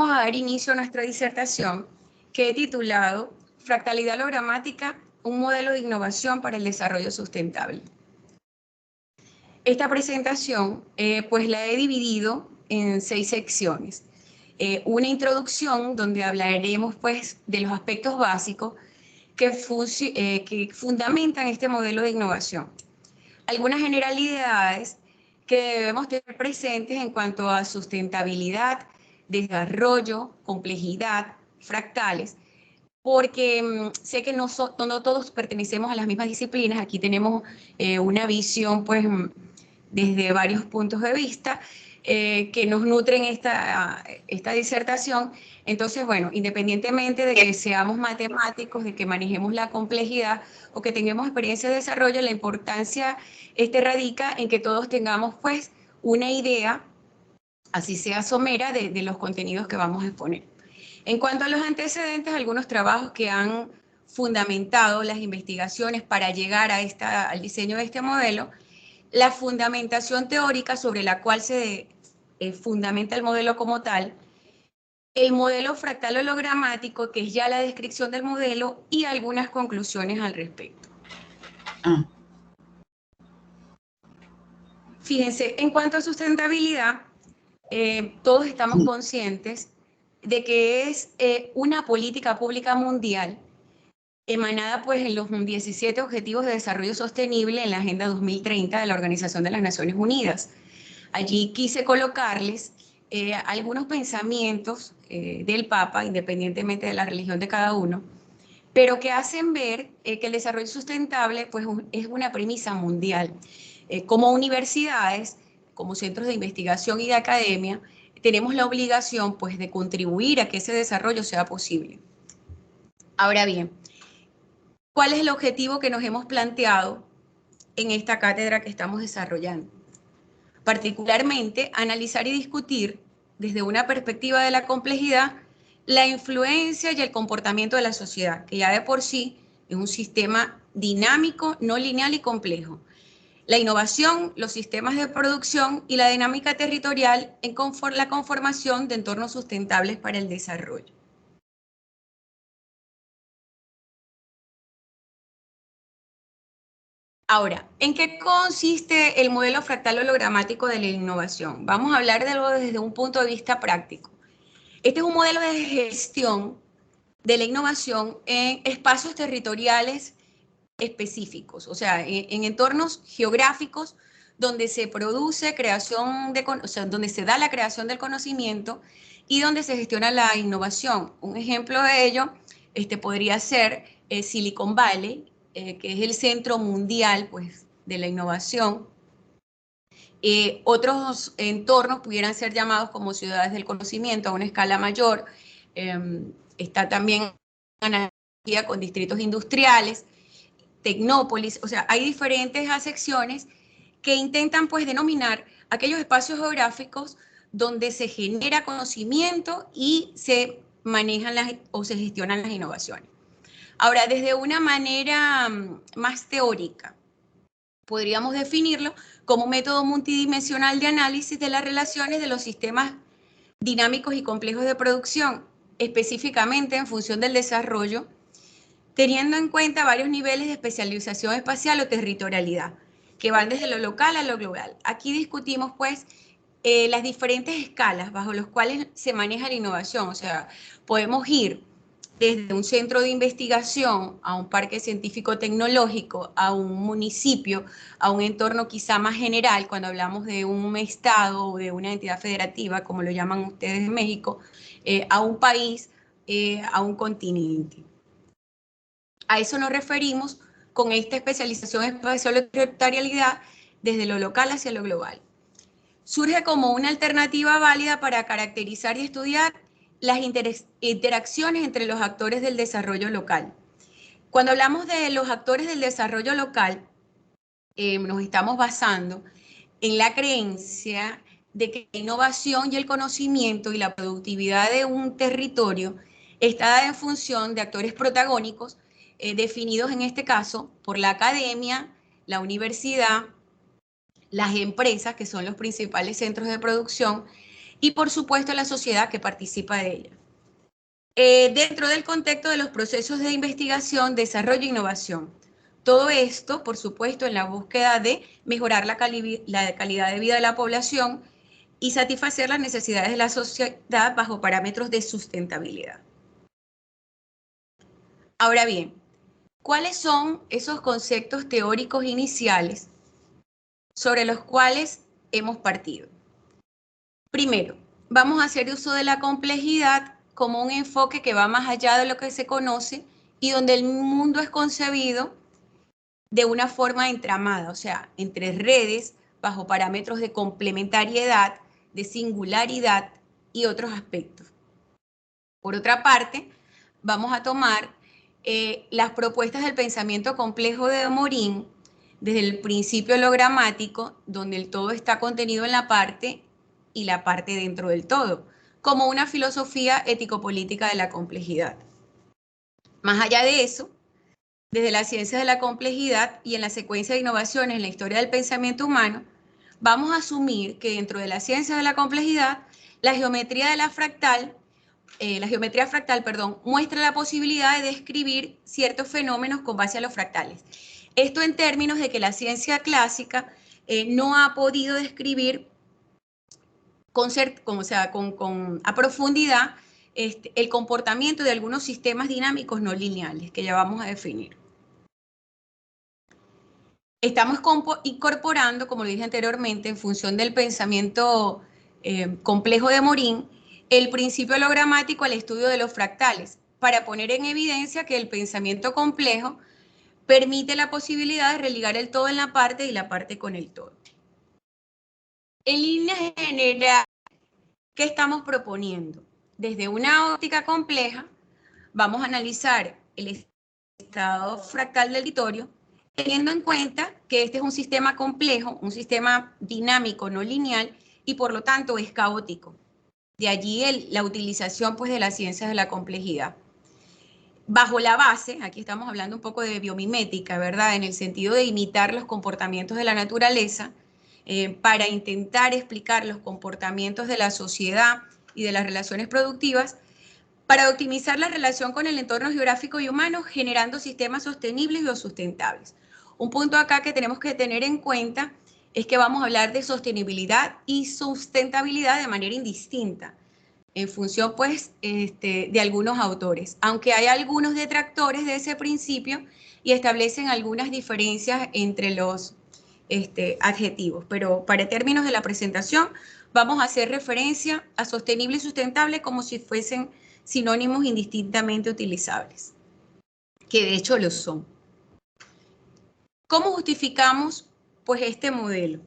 vamos a dar inicio a nuestra disertación que he titulado Fractalidad hologramática, un modelo de innovación para el desarrollo sustentable. Esta presentación pues la he dividido en 6 secciones. Una introducción donde hablaremos pues de los aspectos básicos que fundamentan este modelo de innovación. Algunas generalidades que debemos tener presentes en cuanto a sustentabilidad, desarrollo, complejidad, fractales, porque sé que no todos pertenecemos a las mismas disciplinas. Aquí tenemos una visión pues desde varios puntos de vista que nos nutren esta disertación. Entonces, bueno, independientemente de que seamos matemáticos, de que manejemos la complejidad o que tengamos experiencia de desarrollo, la importancia radica en que todos tengamos pues una idea, así sea somera, de los contenidos que vamos a exponer. En cuanto a los antecedentes, algunos trabajos que han fundamentado las investigaciones para llegar al diseño de este modelo, la fundamentación teórica sobre la cual se fundamenta el modelo como tal, el modelo fractal hologramático, que es ya la descripción del modelo, y algunas conclusiones al respecto. Fíjense, en cuanto a sustentabilidad, todos estamos conscientes de que es una política pública mundial emanada pues en los 17 Objetivos de Desarrollo Sostenible en la Agenda 2030 de la Organización de las Naciones Unidas. Allí quise colocarles algunos pensamientos del Papa, independientemente de la religión de cada uno, pero que hacen ver que el desarrollo sustentable pues, es una premisa mundial. Como universidades, como centros de investigación y de academia, tenemos la obligación pues, de contribuir a que ese desarrollo sea posible. Ahora bien, ¿cuál es el objetivo que nos hemos planteado en esta cátedra que estamos desarrollando? Particularmente, analizar y discutir desde una perspectiva de la complejidad la influencia y el comportamiento de la sociedad, que ya de por sí es un sistema dinámico, no lineal y complejo. La innovación, los sistemas de producción y la dinámica territorial en la conformación de entornos sustentables para el desarrollo. Ahora, ¿en qué consiste el modelo fractal hologramático de la innovación? Vamos a hablar de algo desde un punto de vista práctico. Este es un modelo de gestión de la innovación en espacios territoriales específicos, o sea, en entornos geográficos donde se produce donde se da la creación del conocimiento y donde se gestiona la innovación. Un ejemplo de ello podría ser Silicon Valley, que es el centro mundial pues, de la innovación. Otros entornos pudieran ser llamados como ciudades del conocimiento a una escala mayor. Está también analogía con distritos industriales, tecnópolis, o sea, hay diferentes acepciones que intentan pues denominar aquellos espacios geográficos donde se genera conocimiento y se manejan o se gestionan las innovaciones. Ahora, desde una manera más teórica, podríamos definirlo como un método multidimensional de análisis de las relaciones de los sistemas dinámicos y complejos de producción, específicamente en función del desarrollo, teniendo en cuenta varios niveles de especialización espacial o territorialidad, que van desde lo local a lo global. Aquí discutimos, pues, las diferentes escalas bajo las cuales se maneja la innovación. O sea, podemos ir desde un centro de investigación a un parque científico-tecnológico, a un municipio, a un entorno quizá más general, cuando hablamos de un estado o de una entidad federativa, como lo llaman ustedes en México, a un país, a un continente. A eso nos referimos con esta especialización espacial o territorialidad desde lo local hacia lo global. Surge como una alternativa válida para caracterizar y estudiar las interacciones entre los actores del desarrollo local. Cuando hablamos de los actores del desarrollo local, nos estamos basando en la creencia de que la innovación y el conocimiento y la productividad de un territorio está dada en función de actores protagónicos definidos en este caso por la academia, la universidad, las empresas, que son los principales centros de producción, y por supuesto la sociedad que participa de ella. Dentro del contexto de los procesos de investigación, desarrollo e innovación. Todo esto, por supuesto, en la búsqueda de mejorar la calidad de vida de la población y satisfacer las necesidades de la sociedad bajo parámetros de sustentabilidad. Ahora bien, ¿cuáles son esos conceptos teóricos iniciales sobre los cuales hemos partido? Primero, vamos a hacer uso de la complejidad como un enfoque que va más allá de lo que se conoce y donde el mundo es concebido de una forma entramada, o sea, entre redes, bajo parámetros de complementariedad, de singularidad y otros aspectos. Por otra parte, vamos a tomar las propuestas del pensamiento complejo de Morin desde el principio hologramático, donde el todo está contenido en la parte y la parte dentro del todo, como una filosofía ético-política de la complejidad. Más allá de eso, desde la ciencia de la complejidad y en la secuencia de innovaciones en la historia del pensamiento humano, vamos a asumir que dentro de la ciencia de la complejidad, la geometría fractal, muestra la posibilidad de describir ciertos fenómenos con base a los fractales. Esto en términos de que la ciencia clásica no ha podido describir a profundidad el comportamiento de algunos sistemas dinámicos no lineales, que ya vamos a definir. Estamos incorporando, como lo dije anteriormente, en función del pensamiento complejo de Morin, el principio hologramático al estudio de los fractales, para poner en evidencia que el pensamiento complejo permite la posibilidad de religar el todo en la parte y la parte con el todo. En líneas generales, ¿qué estamos proponiendo? Desde una óptica compleja, vamos a analizar el estado fractal del territorio, teniendo en cuenta que este es un sistema complejo, un sistema dinámico no lineal y por lo tanto es caótico. De allí la utilización pues, de las ciencias de la complejidad. Bajo la base, aquí estamos hablando un poco de biomimética, ¿verdad? En el sentido de imitar los comportamientos de la naturaleza para intentar explicar los comportamientos de la sociedad y de las relaciones productivas, para optimizar la relación con el entorno geográfico y humano, generando sistemas sostenibles y sustentables. Un punto acá que tenemos que tener en cuenta es que vamos a hablar de sostenibilidad y sustentabilidad de manera indistinta, en función pues de algunos autores, aunque hay algunos detractores de ese principio y establecen algunas diferencias entre los adjetivos, pero para términos de la presentación vamos a hacer referencia a sostenible y sustentable como si fuesen sinónimos indistintamente utilizables, que de hecho lo son. ¿Cómo justificamos pues este modelo?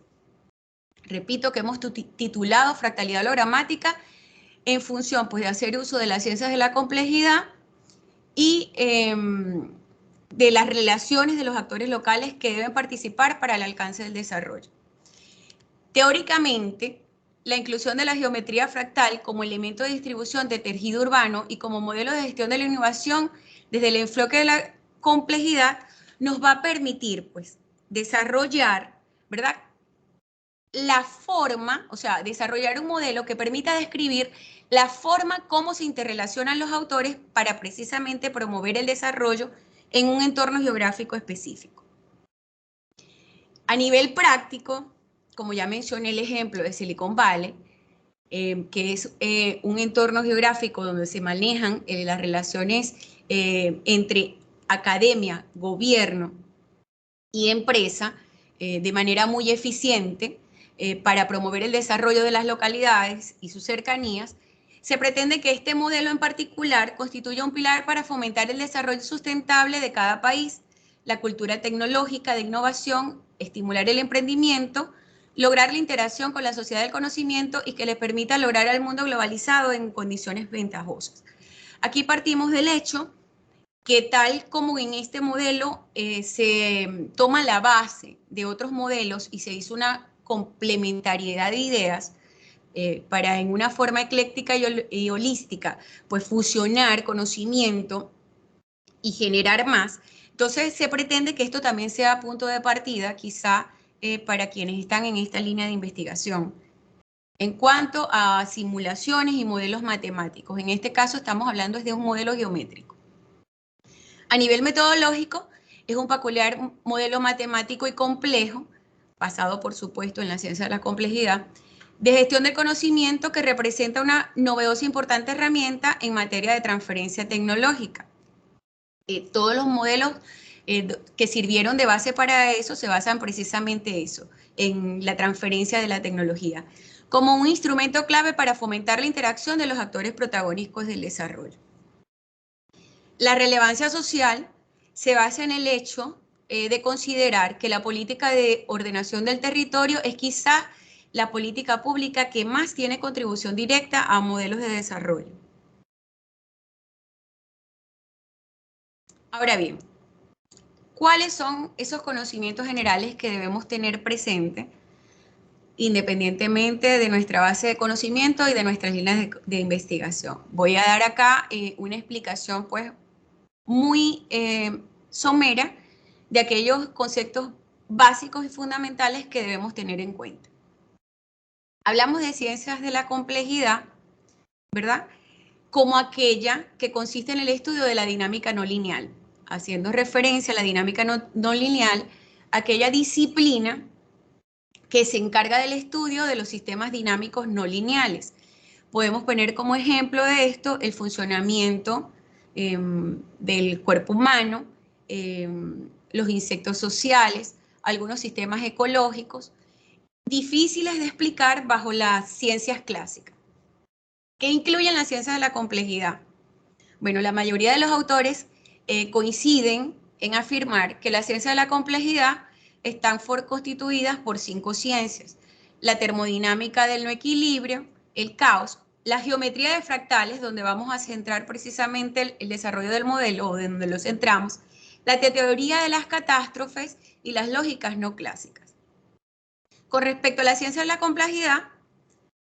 Repito que hemos titulado fractalidad hologramática en función pues, de hacer uso de las ciencias de la complejidad y de las relaciones de los actores locales que deben participar para el alcance del desarrollo. Teóricamente, la inclusión de la geometría fractal como elemento de distribución de tejido urbano y como modelo de gestión de la innovación desde el enfoque de la complejidad nos va a permitir pues, desarrollar, ¿verdad?, la forma, o sea, desarrollar un modelo que permita describir la forma como se interrelacionan los autores para precisamente promover el desarrollo en un entorno geográfico específico. A nivel práctico, como ya mencioné el ejemplo de Silicon Valley, que es un entorno geográfico donde se manejan las relaciones entre academia, gobierno y empresa de manera muy eficiente, para promover el desarrollo de las localidades y sus cercanías, se pretende que este modelo en particular constituya un pilar para fomentar el desarrollo sustentable de cada país, la cultura tecnológica de innovación, estimular el emprendimiento, lograr la interacción con la sociedad del conocimiento y que le permita lograr al mundo globalizado en condiciones ventajosas. Aquí partimos del hecho que tal como en este modelo se toma la base de otros modelos y se hizo una complementariedad de ideas para en una forma ecléctica y holística, pues fusionar conocimiento y generar más. Entonces se pretende que esto también sea punto de partida, quizá para quienes están en esta línea de investigación. en cuanto a simulaciones y modelos matemáticos. En este caso estamos hablando de un modelo geométrico. A nivel metodológico, es un peculiar modelo matemático y complejo, basado por supuesto en la ciencia de la complejidad, de gestión del conocimiento que representa una novedosa e importante herramienta en materia de transferencia tecnológica. Todos los modelos que sirvieron de base para eso se basan precisamente eso, en la transferencia de la tecnología, como un instrumento clave para fomentar la interacción de los actores protagónicos del desarrollo. La relevancia social se basa en el hecho de considerar que la política de ordenación del territorio es quizá la política pública que más tiene contribución directa a modelos de desarrollo. Ahora bien, ¿cuáles son esos conocimientos generales que debemos tener presentes independientemente de nuestra base de conocimiento y de nuestras líneas de investigación? Voy a dar acá una explicación pues muy somera de aquellos conceptos básicos y fundamentales que debemos tener en cuenta. Hablamos de ciencias de la complejidad, ¿verdad? Como aquella que consiste en el estudio de la dinámica no lineal, haciendo referencia a la dinámica no lineal, aquella disciplina que se encarga del estudio de los sistemas dinámicos no lineales. Podemos poner como ejemplo de esto el funcionamiento del cuerpo humano, los insectos sociales, algunos sistemas ecológicos, difíciles de explicar bajo las ciencias clásicas. ¿Qué incluyen las ciencias de la complejidad? Bueno, la mayoría de los autores coinciden en afirmar que las ciencias de la complejidad están constituidas por 5 ciencias: la termodinámica del no equilibrio, el caos, la geometría de fractales, donde vamos a centrar precisamente el desarrollo del modelo, o de donde lo centramos, la teoría de las catástrofes y las lógicas no clásicas. Con respecto a la ciencia de la complejidad,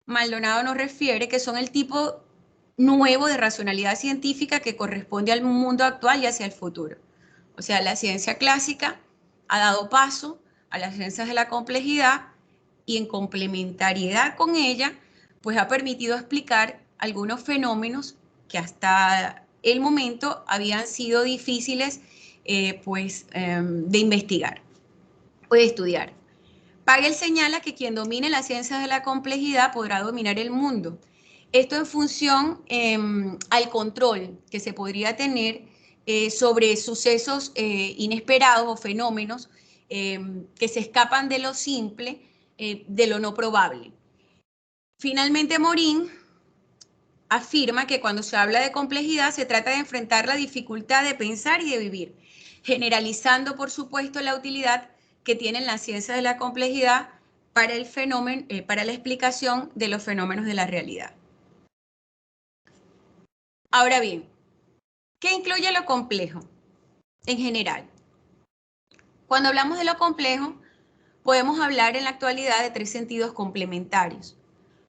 Maldonado nos refiere que son el tipo nuevo de racionalidad científica que corresponde al mundo actual y hacia el futuro. O sea, la ciencia clásica ha dado paso a las ciencias de la complejidad y en complementariedad con ella, pues ha permitido explicar algunos fenómenos que hasta el momento habían sido difíciles de investigar o de estudiar. Pagel señala que quien domine las ciencias de la complejidad podrá dominar el mundo. Esto en función al control que se podría tener sobre sucesos inesperados o fenómenos que se escapan de lo simple, de lo no probable. Finalmente, Morin afirma que cuando se habla de complejidad se trata de enfrentar la dificultad de pensar y de vivir, generalizando, por supuesto, la utilidad que tienen las ciencias de la complejidad para el fenómeno, para la explicación de los fenómenos de la realidad. Ahora bien, ¿qué incluye lo complejo en general? Cuando hablamos de lo complejo, podemos hablar en la actualidad de 3 sentidos complementarios.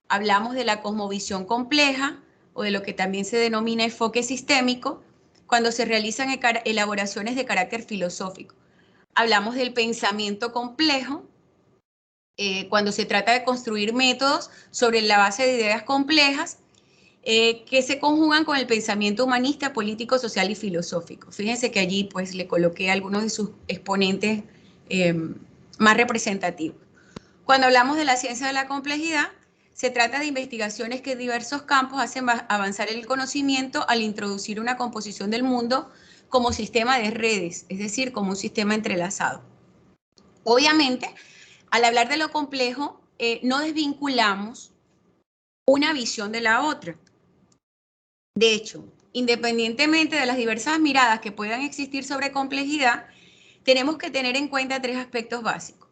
Hablamos de la cosmovisión compleja, o de lo que también se denomina enfoque sistémico, cuando se realizan elaboraciones de carácter filosófico. Hablamos del pensamiento complejo, cuando se trata de construir métodos sobre la base de ideas complejas que se conjugan con el pensamiento humanista, político, social y filosófico. Fíjense que allí pues le coloqué algunos de sus exponentes más representativos. Cuando hablamos de la ciencia de la complejidad, se trata de investigaciones que en diversos campos hacen avanzar el conocimiento al introducir una composición del mundo como sistema de redes, es decir, como un sistema entrelazado. Obviamente, al hablar de lo complejo, no desvinculamos una visión de la otra. De hecho, independientemente de las diversas miradas que puedan existir sobre complejidad, tenemos que tener en cuenta 3 aspectos básicos.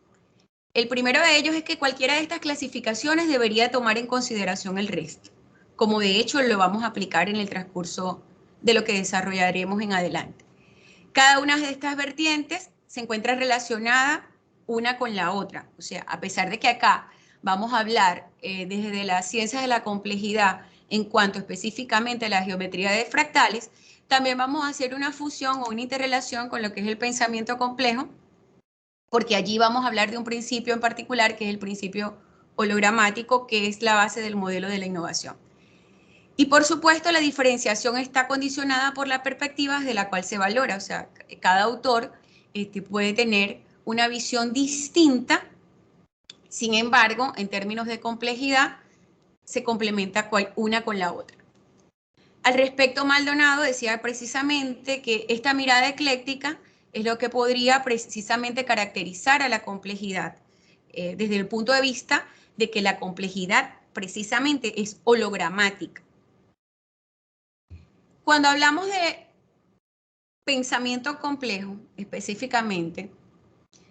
El primero de ellos es que cualquiera de estas clasificaciones debería tomar en consideración el resto, como de hecho lo vamos a aplicar en el transcurso de lo que desarrollaremos en adelante. Cada una de estas vertientes se encuentra relacionada una con la otra, o sea, a pesar de que acá vamos a hablar desde las ciencias de la complejidad en cuanto específicamente a la geometría de fractales, también vamos a hacer una fusión o una interrelación con lo que es el pensamiento complejo, porque allí vamos a hablar de un principio en particular que es el principio hologramático, que es la base del modelo de la innovación. Y por supuesto, la diferenciación está condicionada por la perspectiva desde la cual se valora. O sea, cada autor puede tener una visión distinta. Sin embargo, en términos de complejidad, se complementa una con la otra. Al respecto, Maldonado decía precisamente que esta mirada ecléctica es lo que podría precisamente caracterizar a la complejidad, desde el punto de vista de que la complejidad precisamente es hologramática. Cuando hablamos de pensamiento complejo, específicamente,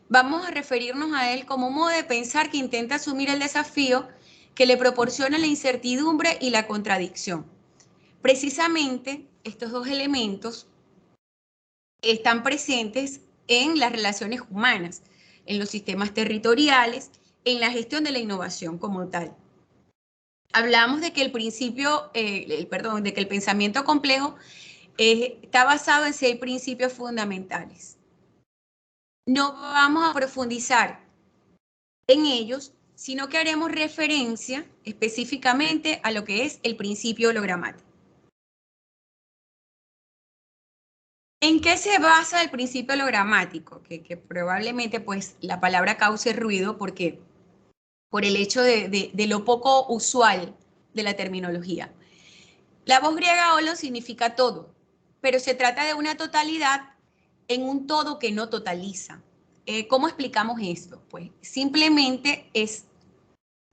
vamos a referirnos a él como un modo de pensar que intenta asumir el desafío que le proporciona la incertidumbre y la contradicción. Precisamente, estos dos elementos están presentes en las relaciones humanas, en los sistemas territoriales, en la gestión de la innovación como tal. Hablamos de que el principio, de que el pensamiento complejo está basado en 6 principios fundamentales. No vamos a profundizar en ellos, sino que haremos referencia específicamente a lo que es el principio hologramático. ¿En qué se basa el principio hologramático? Que probablemente pues la palabra cause ruido porque por el hecho de lo poco usual de la terminología. La voz griega holo significa todo, pero se trata de una totalidad en un todo que no totaliza. ¿Cómo explicamos esto? Pues simplemente es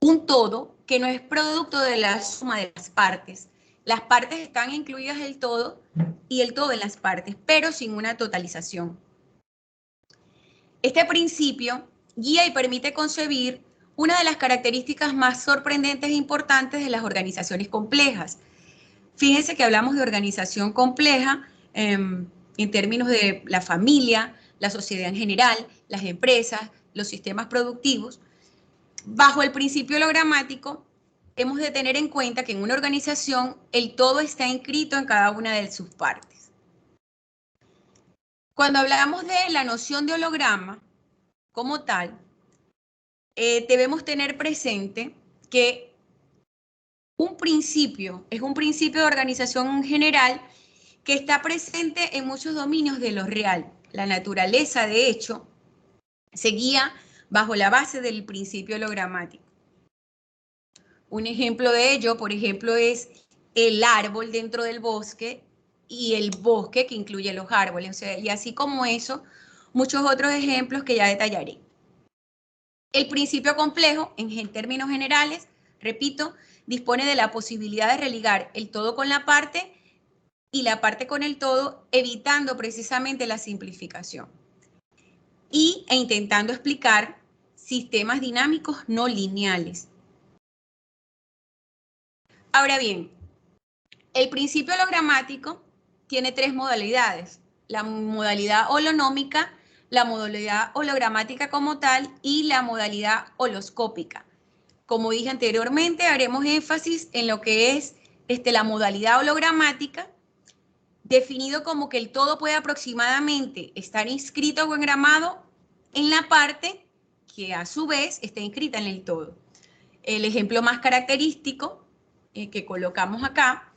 un todo que no es producto de la suma de las partes. Las partes están incluidas en el todo y el todo en las partes, pero sin una totalización. Este principio guía y permite concebir una de las características más sorprendentes e importantes de las organizaciones complejas. Fíjense que hablamos de organización compleja en términos de la familia, la sociedad en general, las empresas, los sistemas productivos. Bajo el principio hologramático, hemos de tener en cuenta que en una organización el todo está inscrito en cada una de sus partes. Cuando hablamos de la noción de holograma como tal, debemos tener presente que un principio es un principio de organización general que está presente en muchos dominios de lo real. La naturaleza, de hecho, se guía bajo la base del principio hologramático. Un ejemplo de ello, por ejemplo, es el árbol dentro del bosque y el bosque que incluye los árboles. O sea, y así como eso, muchos otros ejemplos que ya detallaré. El principio complejo, en términos generales, repito, dispone de la posibilidad de religar el todo con la parte y la parte con el todo, evitando precisamente la simplificación e intentando explicar sistemas dinámicos no lineales. Ahora bien, el principio hologramático tiene 3 modalidades: la modalidad holonómica, la modalidad hologramática como tal y la modalidad holoscópica. Como dije anteriormente, haremos énfasis en lo que es la modalidad hologramática, definido como que el todo puede aproximadamente estar inscrito o engramado en la parte que a su vez está inscrita en el todo. El ejemplo más característico que colocamos acá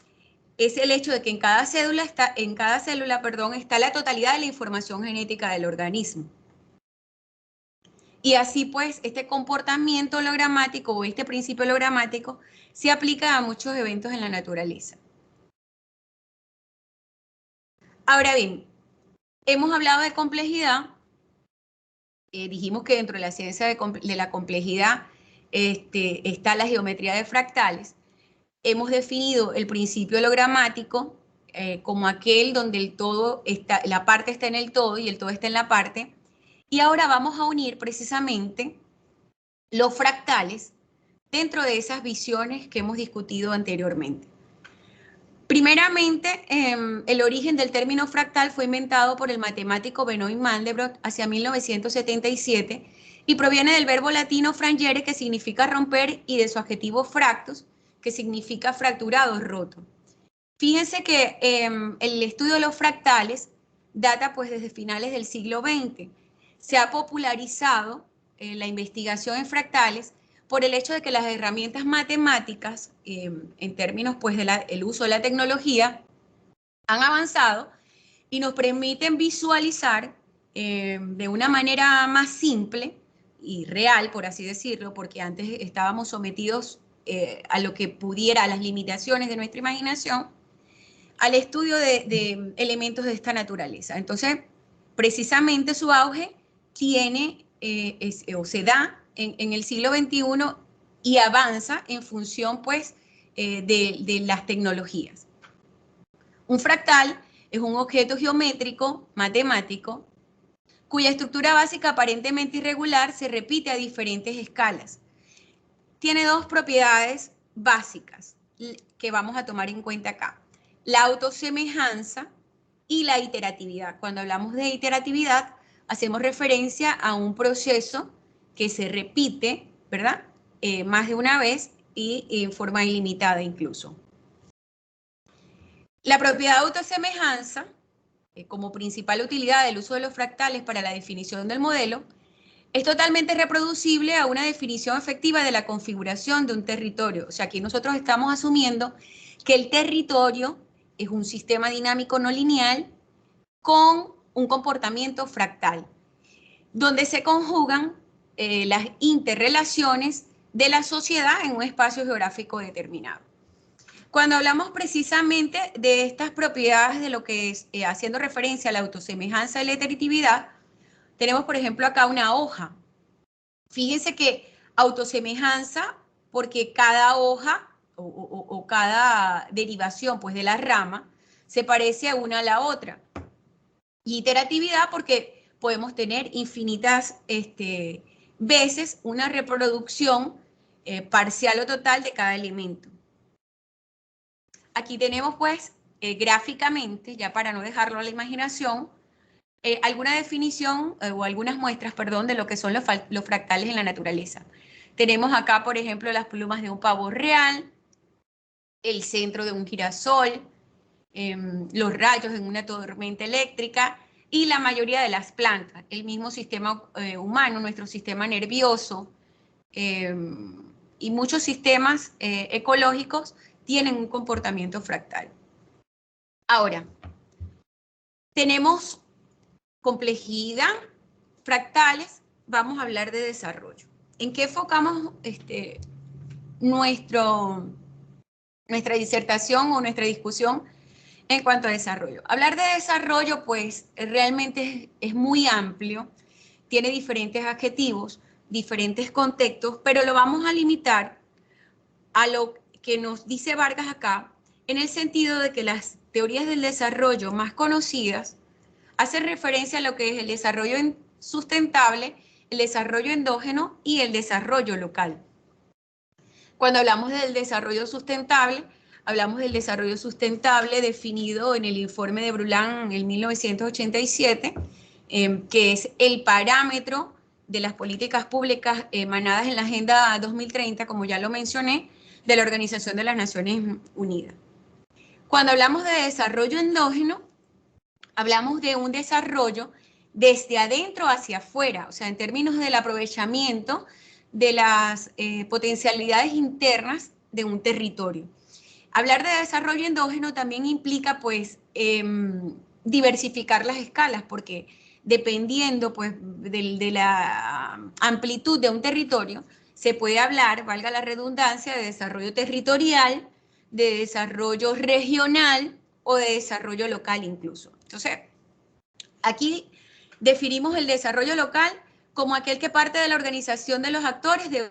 es el hecho de que en cada célula está la totalidad de la información genética del organismo. Y así pues, este comportamiento hologramático o este principio hologramático se aplica a muchos eventos en la naturaleza. Ahora bien, hemos hablado de complejidad, dijimos que dentro de la ciencia de la complejidad está la geometría de fractales. Hemos definido el principio hologramático como aquel donde el todo está, la parte está en el todo y el todo está en la parte. Y ahora vamos a unir precisamente los fractales dentro de esas visiones que hemos discutido anteriormente. Primeramente, el origen del término fractal fue inventado por el matemático Benoit Mandelbrot hacia 1977 y proviene del verbo latino frangere, que significa romper, y de su adjetivo fractus, que significa fracturado o roto. Fíjense que el estudio de los fractales data pues desde finales del siglo XX. Se ha popularizado la investigación en fractales por el hecho de que las herramientas matemáticas, en términos pues del uso de la tecnología, han avanzado y nos permiten visualizar de una manera más simple y real, por así decirlo, porque antes estábamos sometidos a lo que pudiera, a las limitaciones de nuestra imaginación, al estudio de elementos de esta naturaleza. Entonces, precisamente su auge tiene o se da en el siglo XXI y avanza en función pues de las tecnologías. Un fractal es un objeto geométrico matemático cuya estructura básica aparentemente irregular se repite a diferentes escalas. Tiene dos propiedades básicas que vamos a tomar en cuenta acá: la autosemejanza y la iteratividad. Cuando hablamos de iteratividad, hacemos referencia a un proceso que se repite, ¿verdad? Más de una vez y en forma ilimitada incluso. La propiedad de autosemejanza, como principal utilidad del uso de los fractales para la definición del modelo, es totalmente reproducible a una definición efectiva de la configuración de un territorio. O sea, aquí nosotros estamos asumiendo que el territorio es un sistema dinámico no lineal con un comportamiento fractal, donde se conjugan las interrelaciones de la sociedad en un espacio geográfico determinado. Cuando hablamos precisamente de estas propiedades de lo que es, haciendo referencia a la autosemejanza y la iteratividad, tenemos, por ejemplo, acá una hoja. Fíjense que autosemejanza, porque cada hoja o cada derivación pues, de la rama se parece a una a la otra. Y iteratividad, porque podemos tener infinitas veces una reproducción parcial o total de cada elemento. Aquí tenemos pues gráficamente, ya para no dejarlo a la imaginación, alguna definición o algunas muestras, perdón, de lo que son los fractales en la naturaleza. Tenemos acá, por ejemplo, las plumas de un pavo real, el centro de un girasol, los rayos en una tormenta eléctrica y la mayoría de las plantas, el mismo sistema humano, nuestro sistema nervioso y muchos sistemas ecológicos tienen un comportamiento fractal. Ahora, tenemos complejidad, fractales, vamos a hablar de desarrollo. ¿En qué enfocamos nuestra disertación o nuestra discusión en cuanto a desarrollo? Hablar de desarrollo, pues, realmente es muy amplio, tiene diferentes adjetivos, diferentes contextos, pero lo vamos a limitar a lo que nos dice Vargas acá, en el sentido de que las teorías del desarrollo más conocidas hacen referencia a lo que es el desarrollo sustentable, el desarrollo endógeno y el desarrollo local. Cuando hablamos del desarrollo sustentable, hablamos del desarrollo sustentable definido en el informe de Brundtland en 1987, que es el parámetro de las políticas públicas emanadas en la Agenda 2030, como ya lo mencioné, de la Organización de las Naciones Unidas. Cuando hablamos de desarrollo endógeno, hablamos de un desarrollo desde adentro hacia afuera, o sea, en términos del aprovechamiento de las potencialidades internas de un territorio. Hablar de desarrollo endógeno también implica, pues, diversificar las escalas, porque dependiendo, pues, de la amplitud de un territorio, se puede hablar, valga la redundancia, de desarrollo territorial, de desarrollo regional o de desarrollo local incluso. Entonces, aquí definimos el desarrollo local como aquel que parte de la organización de los actores de...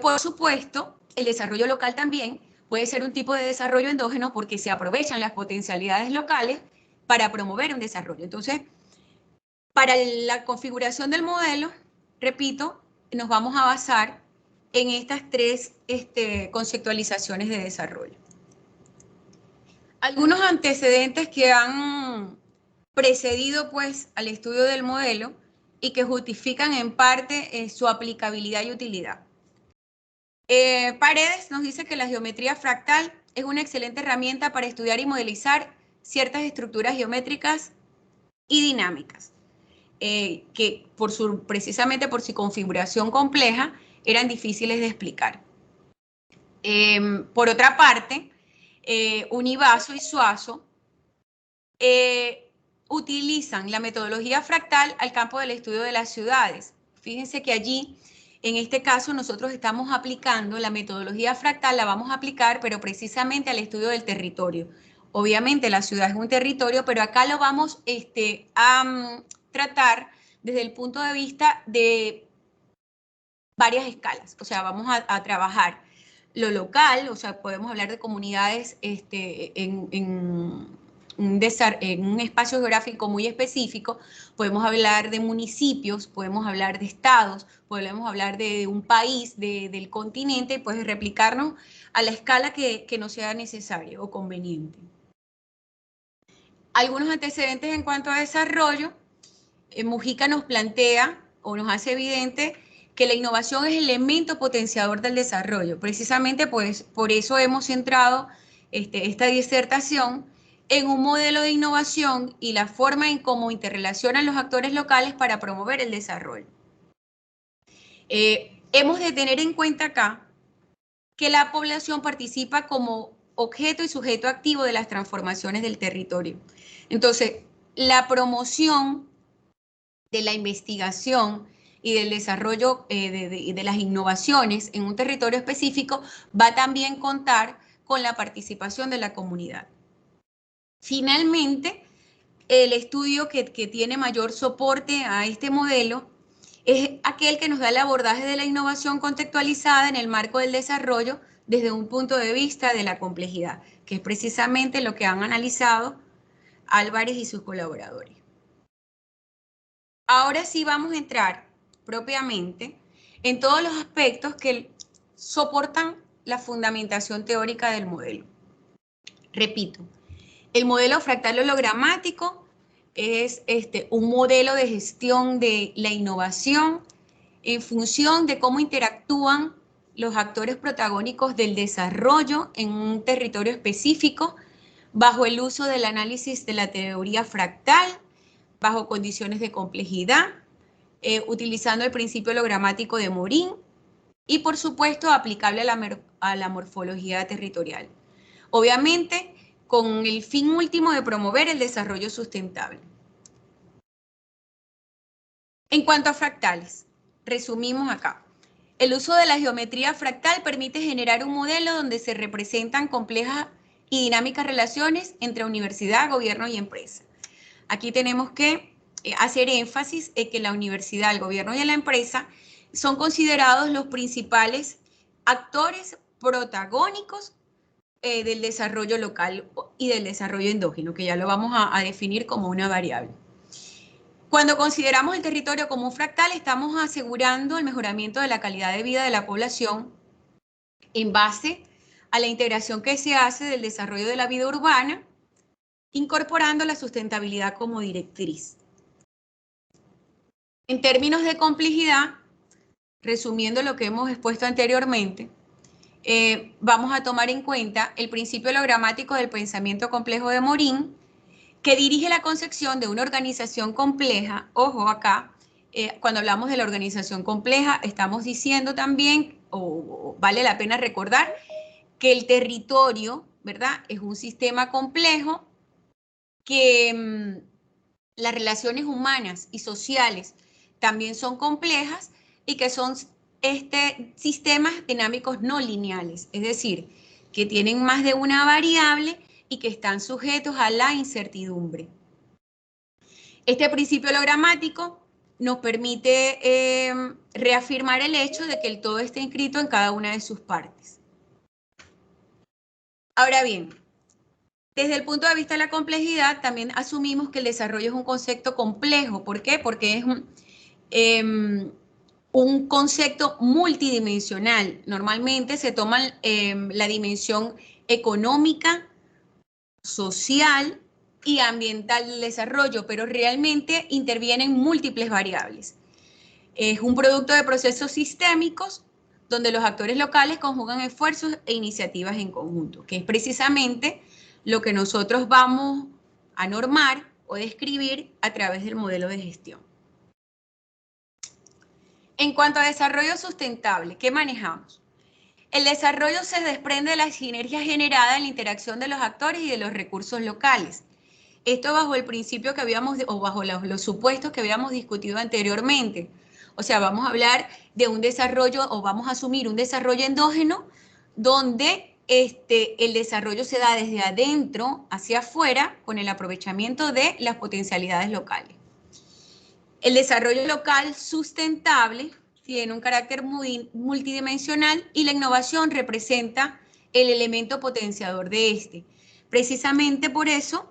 Por supuesto, el desarrollo local también puede ser un tipo de desarrollo endógeno porque se aprovechan las potencialidades locales para promover un desarrollo. Entonces, para la configuración del modelo, repito, nos vamos a basar en estas tres conceptualizaciones de desarrollo. Algunos antecedentes que han precedido pues al estudio del modelo y que justifican en parte su aplicabilidad y utilidad. Paredes nos dice que la geometría fractal es una excelente herramienta para estudiar y modelizar ciertas estructuras geométricas y dinámicas. que precisamente por su configuración compleja eran difíciles de explicar. Por otra parte, Univaso y Suazo utilizan la metodología fractal al campo del estudio de las ciudades. Fíjense que allí, en este caso, nosotros estamos aplicando la metodología fractal, la vamos a aplicar, pero precisamente al estudio del territorio. Obviamente la ciudad es un territorio, pero acá lo vamos a tratar desde el punto de vista de varias escalas. O sea, vamos a trabajar lo local, o sea, podemos hablar de comunidades en un espacio geográfico muy específico, podemos hablar de municipios, podemos hablar de estados, podemos hablar de un país, del continente, y pues replicarnos a la escala que nos sea necesario o conveniente. Algunos antecedentes en cuanto a desarrollo. Mujica nos plantea o nos hace evidente que la innovación es el elemento potenciador del desarrollo. Precisamente pues, por eso hemos centrado esta disertación en un modelo de innovación y la forma en cómo interrelacionan los actores locales para promover el desarrollo. Hemos de tener en cuenta acá que la población participa como objeto y sujeto activo de las transformaciones del territorio. Entonces, la promoción de la investigación y del desarrollo de las innovaciones en un territorio específico va también a contar con la participación de la comunidad. Finalmente, el estudio que tiene mayor soporte a este modelo es aquel que nos da el abordaje de la innovación contextualizada en el marco del desarrollo desde un punto de vista de la complejidad, que es precisamente lo que han analizado Álvarez y sus colaboradores. Ahora sí vamos a entrar propiamente en todos los aspectos que soportan la fundamentación teórica del modelo. Repito, el modelo fractal hologramático es un modelo de gestión de la innovación en función de cómo interactúan los actores protagónicos del desarrollo en un territorio específico bajo el uso del análisis de la teoría fractal, bajo condiciones de complejidad, utilizando el principio hologramático de Morin y, por supuesto, aplicable a la morfología territorial. Obviamente, con el fin último de promover el desarrollo sustentable. En cuanto a fractales, resumimos acá. El uso de la geometría fractal permite generar un modelo donde se representan complejas y dinámicas relaciones entre universidad, gobierno y empresa. Aquí tenemos que hacer énfasis en que la universidad, el gobierno y la empresa son considerados los principales actores protagónicos del desarrollo local y del desarrollo endógeno, que ya lo vamos a definir como una variable. Cuando consideramos el territorio como un fractal, estamos asegurando el mejoramiento de la calidad de vida de la población en base a la integración que se hace del desarrollo de la vida urbana, incorporando la sustentabilidad como directriz. En términos de complejidad, resumiendo lo que hemos expuesto anteriormente, vamos a tomar en cuenta el principio hologramático del pensamiento complejo de Morin, que dirige la concepción de una organización compleja. Ojo acá, cuando hablamos de la organización compleja, estamos diciendo también, o vale la pena recordar, que el territorio, ¿verdad?, es un sistema complejo que las relaciones humanas y sociales también son complejas y que son sistemas dinámicos no lineales, es decir, que tienen más de una variable y que están sujetos a la incertidumbre. Este principio hologramático nos permite reafirmar el hecho de que el todo está inscrito en cada una de sus partes. Ahora bien, desde el punto de vista de la complejidad, también asumimos que el desarrollo es un concepto complejo. ¿Por qué? Porque es un concepto multidimensional. Normalmente se toma la dimensión económica, social y ambiental del desarrollo, pero realmente intervienen múltiples variables. Es un producto de procesos sistémicos donde los actores locales conjugan esfuerzos e iniciativas en conjunto, que es precisamente lo que nosotros vamos a normar o describir a través del modelo de gestión. En cuanto a desarrollo sustentable, ¿qué manejamos? El desarrollo se desprende de la sinergia generada en la interacción de los actores y de los recursos locales. Esto bajo el principio que habíamos, o bajo los supuestos que habíamos discutido anteriormente. O sea, vamos a hablar de un desarrollo, o vamos a asumir un desarrollo endógeno, donde el desarrollo se da desde adentro hacia afuera con el aprovechamiento de las potencialidades locales. El desarrollo local sustentable tiene un carácter muy multidimensional y la innovación representa el elemento potenciador de este. Precisamente por eso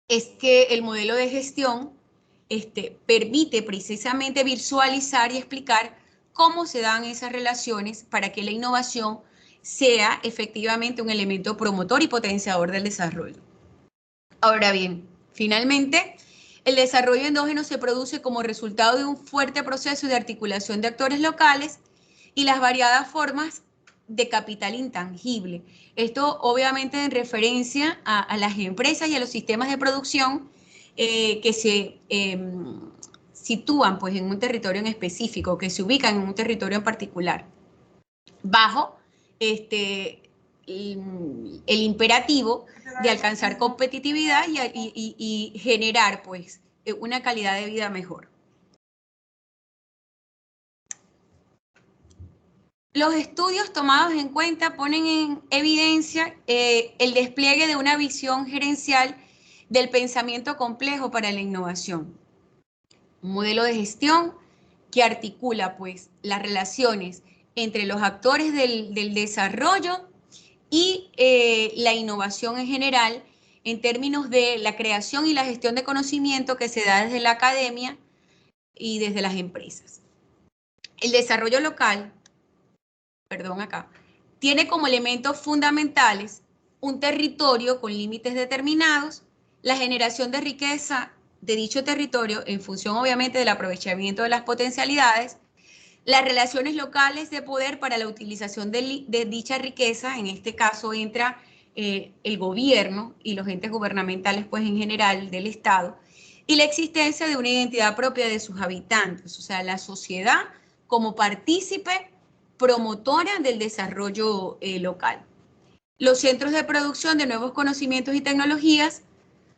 es que el modelo de gestión permite precisamente visualizar y explicar cómo se dan esas relaciones para que la innovación sea efectivamente un elemento promotor y potenciador del desarrollo. Ahora bien, finalmente, el desarrollo endógeno se produce como resultado de un fuerte proceso de articulación de actores locales y las variadas formas de capital intangible. Esto obviamente en referencia a las empresas y a los sistemas de producción que se sitúan pues, en un territorio en específico, que se ubican en un territorio en particular, bajo el imperativo de alcanzar competitividad y generar pues, una calidad de vida mejor. Los estudios tomados en cuenta ponen en evidencia el despliegue de una visión gerencial del pensamiento complejo para la innovación. Un modelo de gestión que articula pues, las relaciones entre los actores del desarrollo y la innovación en general en términos de la creación y la gestión de conocimiento que se da desde la academia y desde las empresas. El desarrollo local, tiene como elementos fundamentales un territorio con límites determinados, la generación de riqueza de dicho territorio en función obviamente del aprovechamiento de las potencialidades, las relaciones locales de poder para la utilización de dicha riqueza, en este caso entra el gobierno y los entes gubernamentales pues en general del Estado, y la existencia de una identidad propia de sus habitantes, o sea, la sociedad como partícipe promotora del desarrollo local. Los centros de producción de nuevos conocimientos y tecnologías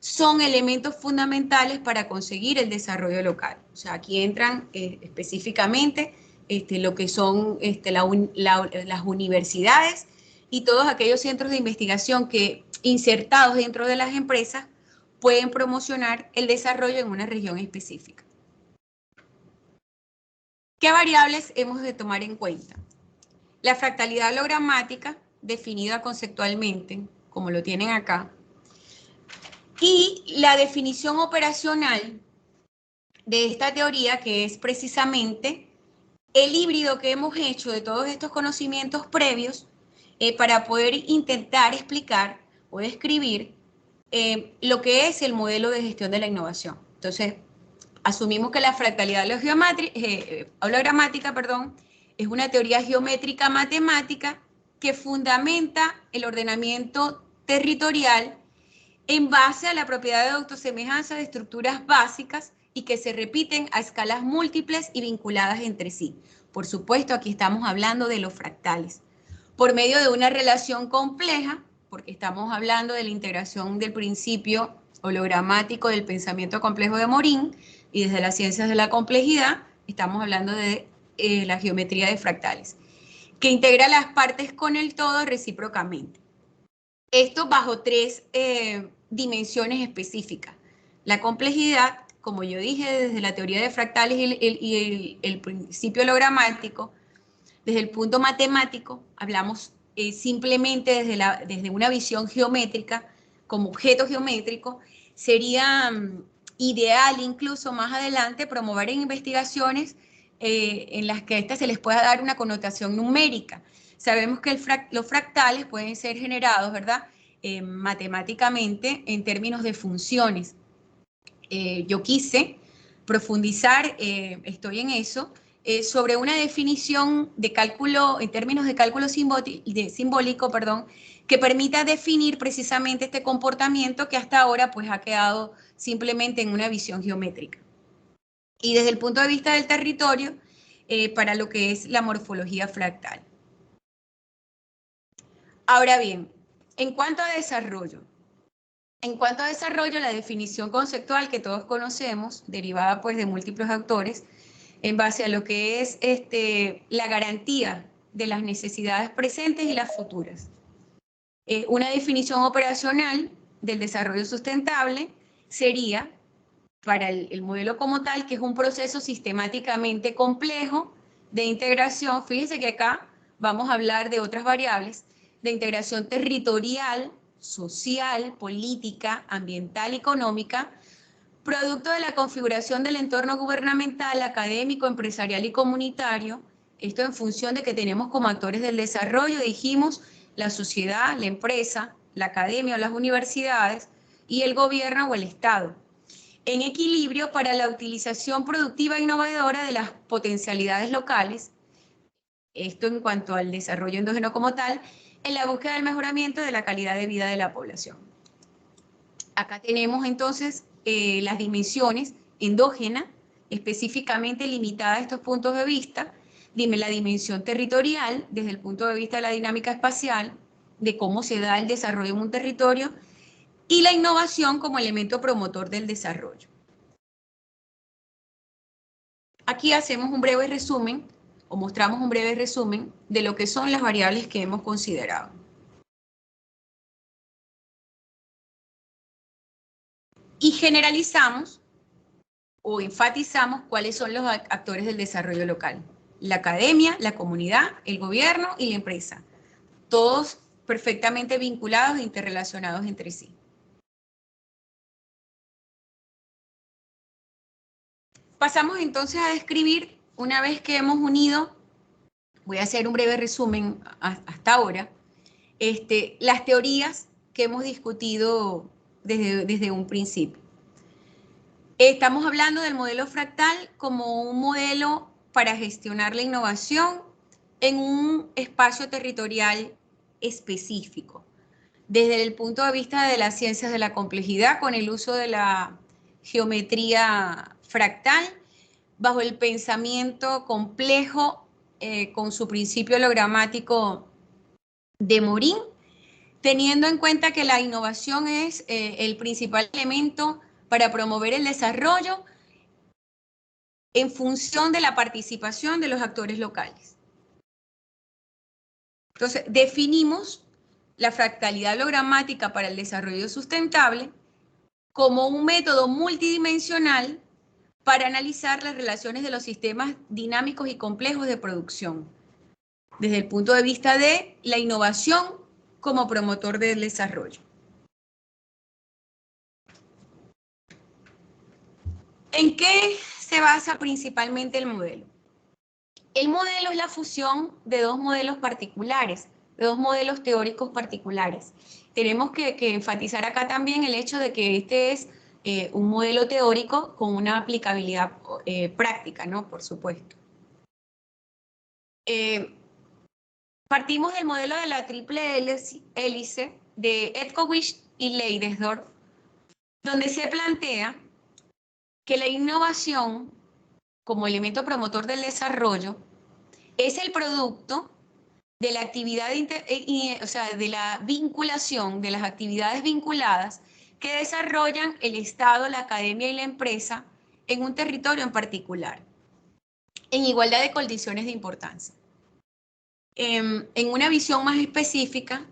son elementos fundamentales para conseguir el desarrollo local. O sea, aquí entran específicamente lo que son las universidades y todos aquellos centros de investigación que, insertados dentro de las empresas, pueden promocionar el desarrollo en una región específica. ¿Qué variables hemos de tomar en cuenta? La fractalidad hologramática, definida conceptualmente, como lo tienen acá, y la definición operacional de esta teoría, que es precisamente el híbrido que hemos hecho de todos estos conocimientos previos para poder intentar explicar o describir lo que es el modelo de gestión de la innovación. Entonces, asumimos que la fractalidad hologramática, es una teoría geométrica matemática que fundamenta el ordenamiento territorial en base a la propiedad de autosemejanza de estructuras básicas y que se repiten a escalas múltiples y vinculadas entre sí. Por supuesto, aquí estamos hablando de los fractales. Por medio de una relación compleja, porque estamos hablando de la integración del principio hologramático del pensamiento complejo de Morin, y desde las ciencias de la complejidad, estamos hablando de la geometría de fractales, que integra las partes con el todo recíprocamente. Esto bajo tres dimensiones específicas. La complejidad, como yo dije, desde la teoría de fractales y el principio hologramático, desde el punto matemático, hablamos simplemente desde una visión geométrica, como objeto geométrico, sería ideal incluso más adelante promover investigaciones en las que a estas se les pueda dar una connotación numérica. Sabemos que los fractales pueden ser generados, ¿verdad? Matemáticamente en términos de funciones. Yo quise profundizar, estoy en eso, sobre una definición de cálculo, en términos de cálculo simbólico, que permita definir precisamente este comportamiento que hasta ahora pues, ha quedado simplemente en una visión geométrica. Y desde el punto de vista del territorio, para lo que es la morfología fractal. Ahora bien, en cuanto a desarrollo, la definición conceptual que todos conocemos, derivada pues de múltiples autores, en base a lo que es la garantía de las necesidades presentes y las futuras. Una definición operacional del desarrollo sustentable sería, para el modelo como tal, que es un proceso sistemáticamente complejo de integración. Fíjense que acá vamos a hablar de otras variables, de integración territorial, social, política, ambiental, económica, producto de la configuración del entorno gubernamental, académico, empresarial y comunitario. Esto en función de que tenemos como actores del desarrollo, dijimos, la sociedad, la empresa, la academia o las universidades y el gobierno o el Estado, en equilibrio para la utilización productiva e innovadora de las potencialidades locales, esto en cuanto al desarrollo endógeno como tal, en la búsqueda del mejoramiento de la calidad de vida de la población. Acá tenemos entonces las dimensiones endógenas, específicamente limitadas a estos puntos de vista, la dimensión territorial, desde el punto de vista de la dinámica espacial, de cómo se da el desarrollo en un territorio, y la innovación como elemento promotor del desarrollo. Aquí hacemos un breve resumen, o mostramos un breve resumen, de lo que son las variables que hemos considerado. Y generalizamos o enfatizamos cuáles son los actores del desarrollo local. La academia, la comunidad, el gobierno y la empresa. Todos perfectamente vinculados e interrelacionados entre sí. Pasamos entonces a describir, una vez que hemos unido, voy a hacer un breve resumen hasta ahora, las teorías que hemos discutido desde un principio. Estamos hablando del modelo fractal como un modelo para gestionar la innovación en un espacio territorial específico. Desde el punto de vista de las ciencias de la complejidad, con el uso de la geometría fractal, bajo el pensamiento complejo, con su principio hologramático de Morin, teniendo en cuenta que la innovación es el principal elemento para promover el desarrollo en función de la participación de los actores locales. Entonces, definimos la fractalidad hologramática para el desarrollo sustentable como un método multidimensional para analizar las relaciones de los sistemas dinámicos y complejos de producción, desde el punto de vista de la innovación como promotor del desarrollo. ¿En qué se basa principalmente el modelo? El modelo es la fusión de dos modelos particulares, de dos modelos teóricos particulares. Tenemos que enfatizar acá también el hecho de que este es un modelo teórico con una aplicabilidad práctica, ¿no? Por supuesto. Partimos del modelo de la triple hélice de Edkowitz y Leidesdorf, donde se plantea que la innovación como elemento promotor del desarrollo es el producto de la actividad, o sea, de la vinculación, de las actividades vinculadas que desarrollan el Estado, la academia y la empresa en un territorio en particular, en igualdad de condiciones de importancia. En una visión más específica,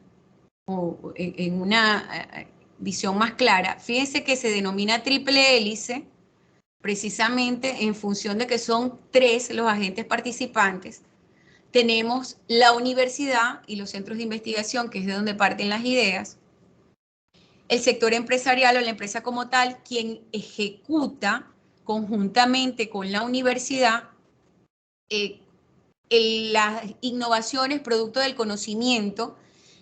o en una visión más clara, fíjense que se denomina triple hélice precisamente en función de que son tres los agentes participantes. Tenemos la universidad y los centros de investigación, que es de donde parten las ideas, el sector empresarial o la empresa como tal, quien ejecuta conjuntamente con la universidad las innovaciones producto del conocimiento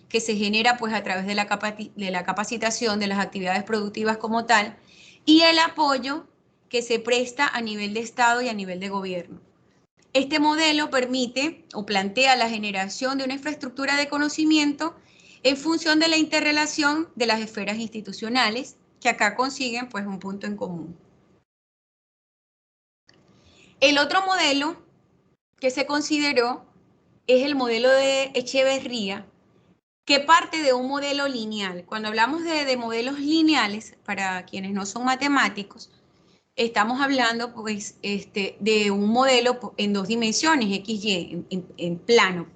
que se genera pues a través de la capacitación, de las actividades productivas como tal, y el apoyo que se presta a nivel de Estado y a nivel de gobierno. Este modelo permite o plantea la generación de una infraestructura de conocimiento en función de la interrelación de las esferas institucionales, que acá consiguen pues un punto en común. El otro modelo que se consideró es el modelo de Echeverría, que parte de un modelo lineal. Cuando hablamos de modelos lineales, para quienes no son matemáticos, estamos hablando pues, de un modelo en dos dimensiones, XY, en plano.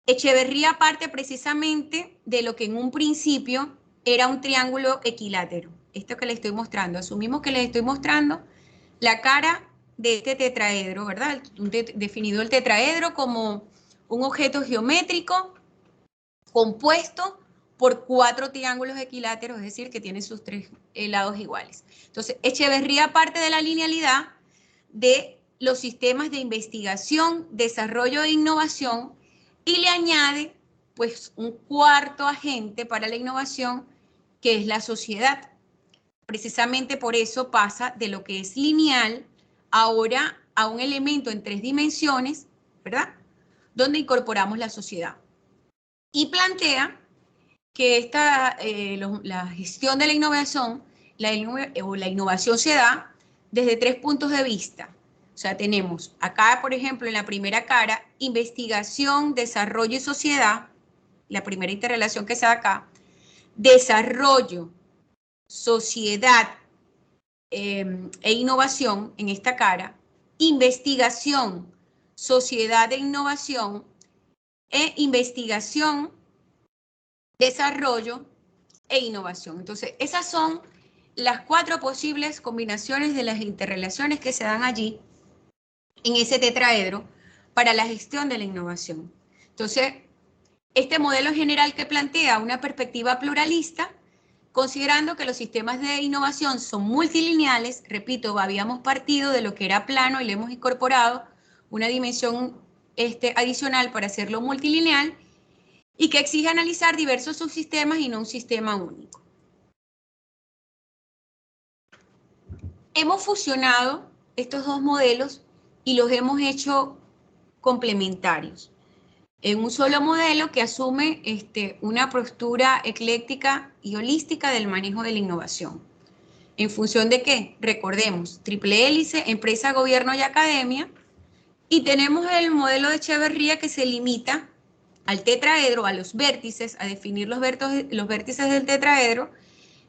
Echeverría parte precisamente de lo que en un principio era un triángulo equilátero. Esto que les estoy mostrando. Asumimos que les estoy mostrando la cara de este tetraedro, ¿verdad? Definido el tetraedro como un objeto geométrico compuesto por 4 triángulos equiláteros, es decir, que tiene sus 3 lados iguales. Entonces, Echeverría parte de la linealidad de los sistemas de investigación, desarrollo e innovación y le añade pues un cuarto agente para la innovación que es la sociedad. Precisamente por eso pasa de lo que es lineal ahora a un elemento en 3 dimensiones, ¿verdad? Donde incorporamos la sociedad. Y plantea que la gestión de la innovación, la innovación se da desde 3 puntos de vista. O sea, tenemos acá, por ejemplo, en la primera cara, investigación, desarrollo y sociedad, la primera interrelación que se da acá, desarrollo, sociedad e innovación en esta cara, investigación, sociedad e innovación, investigación, desarrollo e innovación. Entonces, esas son las 4 posibles combinaciones de las interrelaciones que se dan allí en ese tetraedro para la gestión de la innovación. Entonces, este modelo general que plantea una perspectiva pluralista, considerando que los sistemas de innovación son multilineales, repito, habíamos partido de lo que era plano y le hemos incorporado una dimensión adicional para hacerlo multilineal, y que exige analizar diversos subsistemas y no un sistema único. Hemos fusionado estos dos modelos y los hemos hecho complementarios en un solo modelo que asume una postura ecléctica y holística del manejo de la innovación. ¿En función de qué? Recordemos, triple hélice, empresa, gobierno y academia, y tenemos el modelo de Echeverría que se limita al tetraedro, a los vértices, a definir los vértices del tetraedro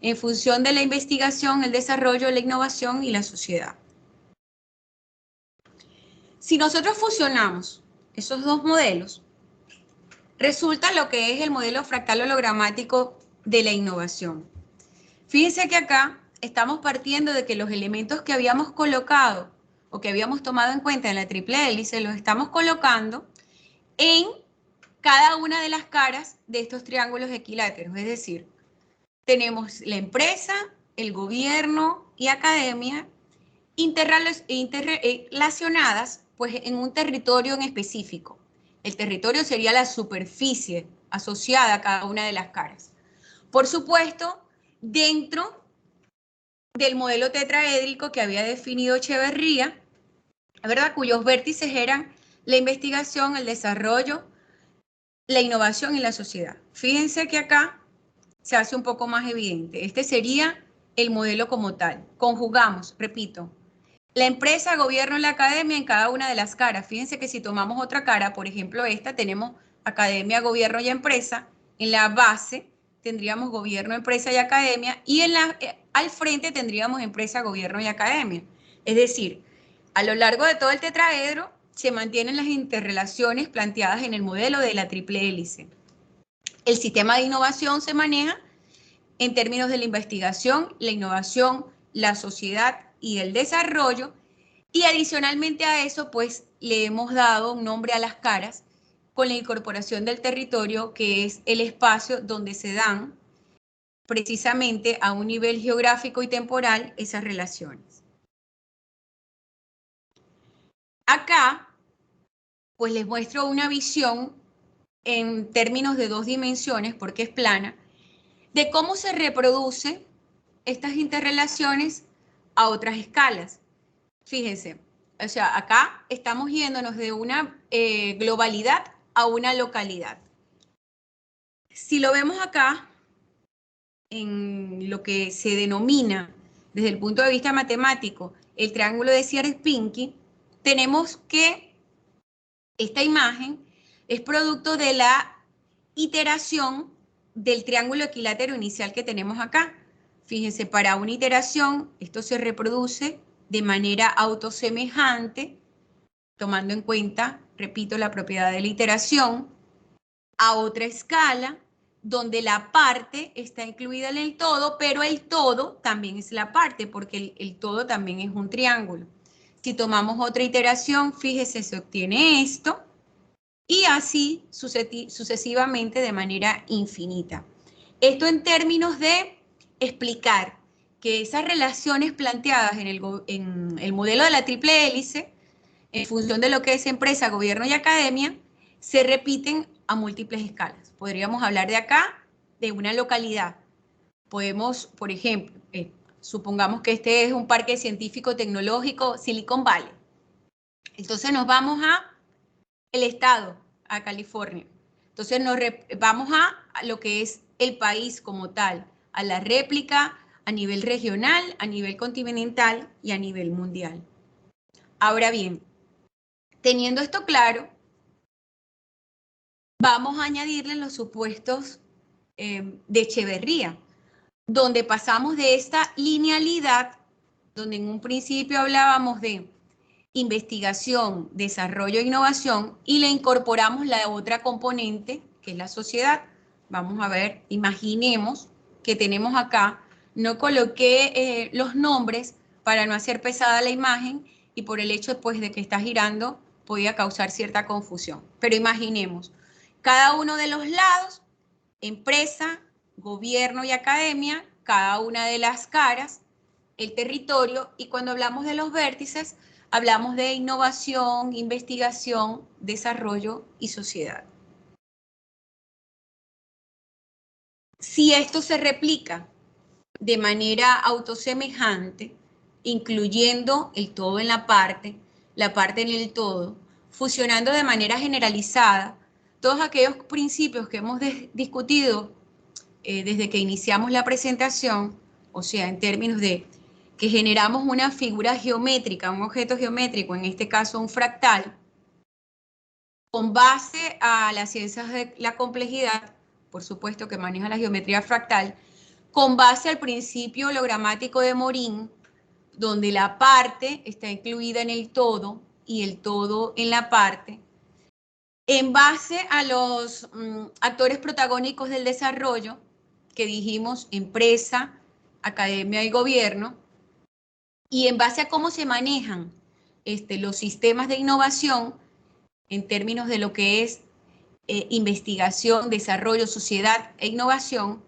en función de la investigación, el desarrollo, la innovación y la sociedad. Si nosotros fusionamos esos dos modelos, resulta lo que es el modelo fractal hologramático de la innovación. Fíjense que acá estamos partiendo de que los elementos que habíamos colocado o que habíamos tomado en cuenta en la triple hélice los estamos colocando en cada una de las caras de estos triángulos equiláteros. Es decir, tenemos la empresa, el gobierno y academia interrelacionadas pues, en un territorio en específico. El territorio sería la superficie asociada a cada una de las caras. Por supuesto, dentro del modelo tetraédrico que había definido Echeverría, ¿verdad? Cuyos vértices eran la investigación, el desarrollo, la innovación y la sociedad. Fíjense que acá se hace un poco más evidente. Este sería el modelo como tal. Conjugamos, repito, la empresa, gobierno y la academia en cada una de las caras. Fíjense que si tomamos otra cara, por ejemplo esta, tenemos academia, gobierno y empresa. En la base tendríamos gobierno, empresa y academia, y al frente tendríamos empresa, gobierno y academia. Es decir, a lo largo de todo el tetraedro se mantienen las interrelaciones planteadas en el modelo de la triple hélice. El sistema de innovación se maneja en términos de la investigación, la innovación, la sociedad y el desarrollo, y adicionalmente a eso, pues le hemos dado un nombre a las caras con la incorporación del territorio, que es el espacio donde se dan precisamente a un nivel geográfico y temporal esas relaciones. Acá, pues les muestro una visión en términos de 2 dimensiones, porque es plana, de cómo se reproducen estas interrelaciones a otras escalas. Fíjense, o sea, acá estamos yéndonos de una globalidad a una localidad. Si lo vemos acá, en lo que se denomina, desde el punto de vista matemático, el triángulo de Sierpinski, tenemos que esta imagen es producto de la iteración del triángulo equilátero inicial que tenemos acá. Fíjense, para una iteración, esto se reproduce de manera autosemejante, tomando en cuenta, repito, la propiedad de la iteración, a otra escala, donde la parte está incluida en el todo, pero el todo también es la parte, porque el todo también es un triángulo. Si tomamos otra iteración, fíjese, se obtiene esto, y así sucesivamente de manera infinita. Esto en términos de explicar que esas relaciones planteadas en el modelo de la triple hélice, en función de lo que es empresa, gobierno y academia, se repiten a múltiples escalas. Podríamos hablar de acá, de una localidad. Podemos, por ejemplo, supongamos que este es un parque científico tecnológico, Silicon Valley. Entonces nos vamos a el estado, a California. Entonces vamos a lo que es el país como tal, a la réplica a nivel regional, a nivel continental y a nivel mundial. Ahora bien, teniendo esto claro, vamos a añadirle los supuestos de Echeverría, donde pasamos de esta linealidad, donde en un principio hablábamos de investigación, desarrollo e innovación, y le incorporamos la otra componente, que es la sociedad. Vamos a ver, imaginemos que tenemos acá, no coloqué los nombres para no hacer pesada la imagen, y por el hecho pues, de que está girando, podía causar cierta confusión. Pero imaginemos, cada uno de los lados, empresa, gobierno y academia, cada una de las caras, el territorio, y cuando hablamos de los vértices, hablamos de innovación, investigación, desarrollo y sociedad. Si esto se replica de manera autosemejante, incluyendo el todo en la parte en el todo, fusionando de manera generalizada todos aquellos principios que hemos discutido desde que iniciamos la presentación, o sea, en términos de que generamos una figura geométrica, un objeto geométrico, en este caso un fractal, con base a las ciencias de la complejidad, por supuesto que maneja la geometría fractal, con base al principio hologramático de Morin, donde la parte está incluida en el todo y el todo en la parte, en base a los actores protagónicos del desarrollo, que dijimos empresa, academia y gobierno, y en base a cómo se manejan los sistemas de innovación en términos de lo que es investigación, desarrollo, sociedad e innovación,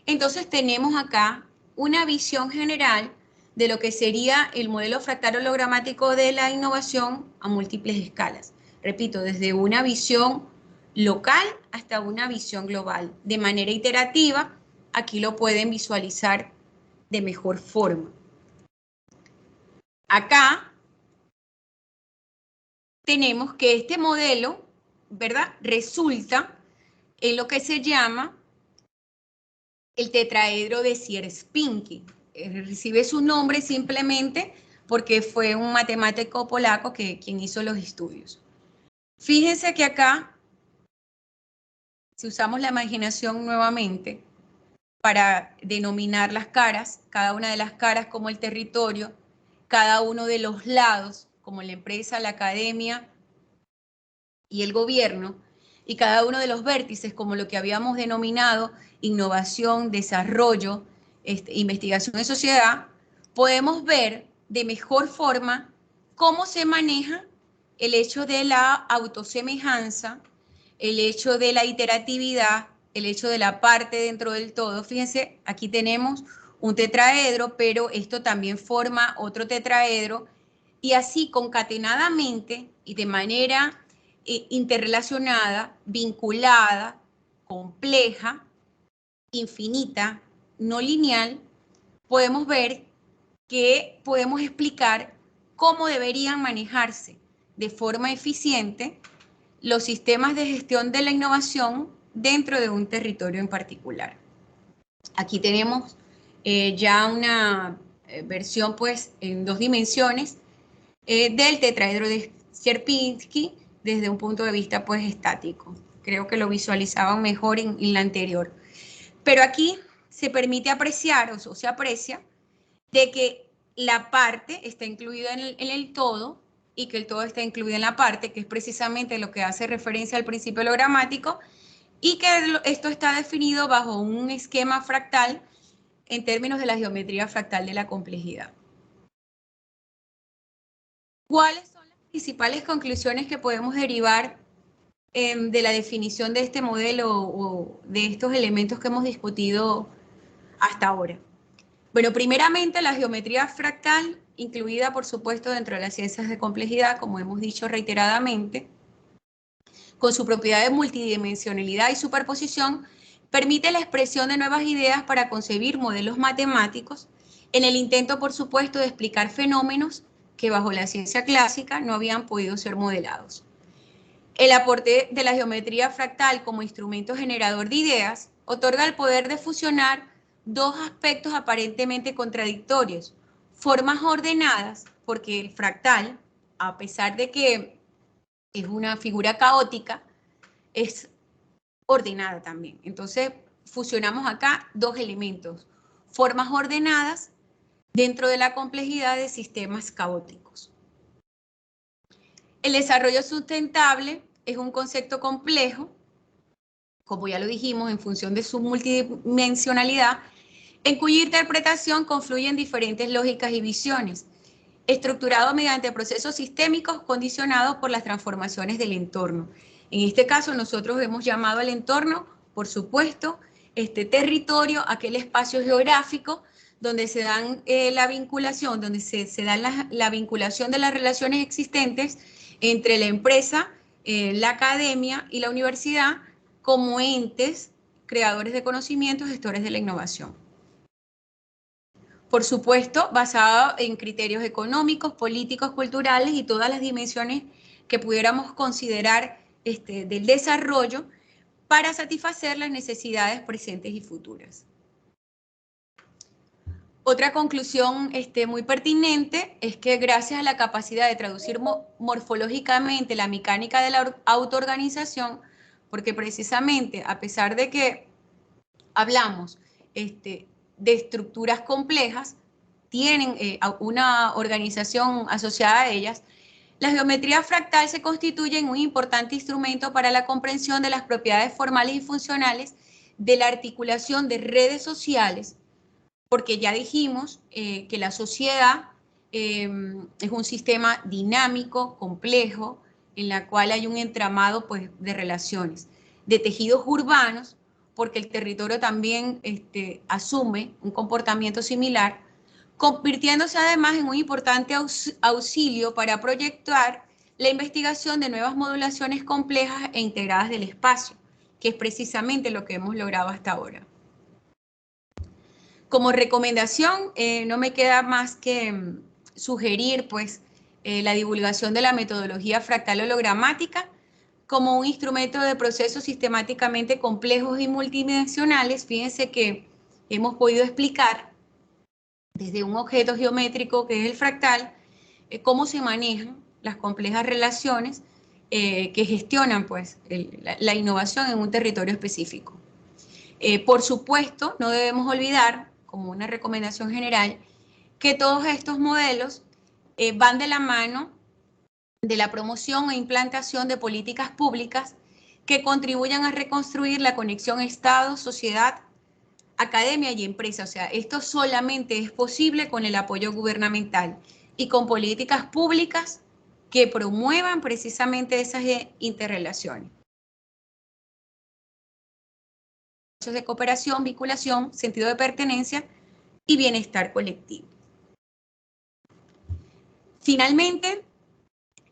entonces tenemos acá una visión general de lo que sería el modelo fractal hologramático de la innovación a múltiples escalas. Repito, desde una visión local hasta una visión global. De manera iterativa, aquí lo pueden visualizar de mejor forma. Acá tenemos que este modelo, ¿verdad?, resulta en lo que se llama el tetraedro de Sierpinski. Recibe su nombre simplemente porque fue un matemático polaco quien hizo los estudios. Fíjense que acá, si usamos la imaginación nuevamente para denominar las caras, cada una de las caras como el territorio, cada uno de los lados como la empresa, la academia y el gobierno, y cada uno de los vértices como lo que habíamos denominado innovación, desarrollo, investigación y sociedad, podemos ver de mejor forma cómo se maneja el hecho de la autosemejanza, el hecho de la iteratividad, el hecho de la parte dentro del todo. Fíjense, aquí tenemos un tetraedro, pero esto también forma otro tetraedro, y así concatenadamente y de manera interrelacionada, vinculada, compleja, infinita, no lineal, podemos ver que podemos explicar cómo deberían manejarse de forma eficiente los sistemas de gestión de la innovación dentro de un territorio en particular. Aquí tenemos ya una versión pues en 2 dimensiones del tetraedro de Sierpinski desde un punto de vista pues estático. Creo que lo visualizaban mejor en la anterior. Pero aquí se permite apreciar o se aprecia de que la parte está incluida en el todo y que el todo está incluido en la parte, que es precisamente lo que hace referencia al principio logramático, y que esto está definido bajo un esquema fractal en términos de la geometría fractal de la complejidad. ¿Cuáles son las principales conclusiones que podemos derivar de la definición de este modelo o de estos elementos que hemos discutido hasta ahora? Bueno, primeramente la geometría fractal, incluida por supuesto dentro de las ciencias de complejidad, como hemos dicho reiteradamente, con su propiedad de multidimensionalidad y superposición, permite la expresión de nuevas ideas para concebir modelos matemáticos en el intento, por supuesto, de explicar fenómenos que bajo la ciencia clásica no habían podido ser modelados. El aporte de la geometría fractal como instrumento generador de ideas otorga el poder de fusionar dos aspectos aparentemente contradictorios: formas ordenadas, porque el fractal, a pesar de que es una figura caótica, es ordenada también. Entonces, fusionamos acá dos elementos: formas ordenadas dentro de la complejidad de sistemas caóticos. El desarrollo sustentable es un concepto complejo, como ya lo dijimos, en función de su multidimensionalidad, en cuya interpretación confluyen diferentes lógicas y visiones, estructurado mediante procesos sistémicos condicionados por las transformaciones del entorno. En este caso, nosotros hemos llamado al entorno, por supuesto, este territorio, aquel espacio geográfico donde se dan la vinculación, donde se da la vinculación de las relaciones existentes entre la empresa, la academia y la universidad como entes creadores de conocimiento, gestores de la innovación. Por supuesto, basado en criterios económicos, políticos, culturales y todas las dimensiones que pudiéramos considerar del desarrollo para satisfacer las necesidades presentes y futuras. Otra conclusión muy pertinente es que gracias a la capacidad de traducir morfológicamente la mecánica de la autoorganización, porque precisamente a pesar de que hablamos de estructuras complejas, tienen una organización asociada a ellas, la geometría fractal se constituye en un importante instrumento para la comprensión de las propiedades formales y funcionales de la articulación de redes sociales, porque ya dijimos que la sociedad es un sistema dinámico, complejo, en la cual hay un entramado pues, de relaciones, de tejidos urbanos, porque el territorio también asume un comportamiento similar, convirtiéndose además en un importante auxilio para proyectar la investigación de nuevas modulaciones complejas e integradas del espacio, que es precisamente lo que hemos logrado hasta ahora. Como recomendación, no me queda más que sugerir pues, la divulgación de la metodología fractal hologramática como un instrumento de procesos sistemáticamente complejos y multidimensionales. Fíjense que hemos podido explicar desde un objeto geométrico que es el fractal, cómo se manejan las complejas relaciones que gestionan pues, la innovación en un territorio específico. Por supuesto, no debemos olvidar, como una recomendación general, que todos estos modelos van de la mano de la promoción e implantación de políticas públicas que contribuyan a reconstruir la conexión Estado, sociedad, academia y empresa. O sea, esto solamente es posible con el apoyo gubernamental y con políticas públicas que promuevan precisamente esas interrelaciones. De cooperación, vinculación, sentido de pertenencia y bienestar colectivo. Finalmente,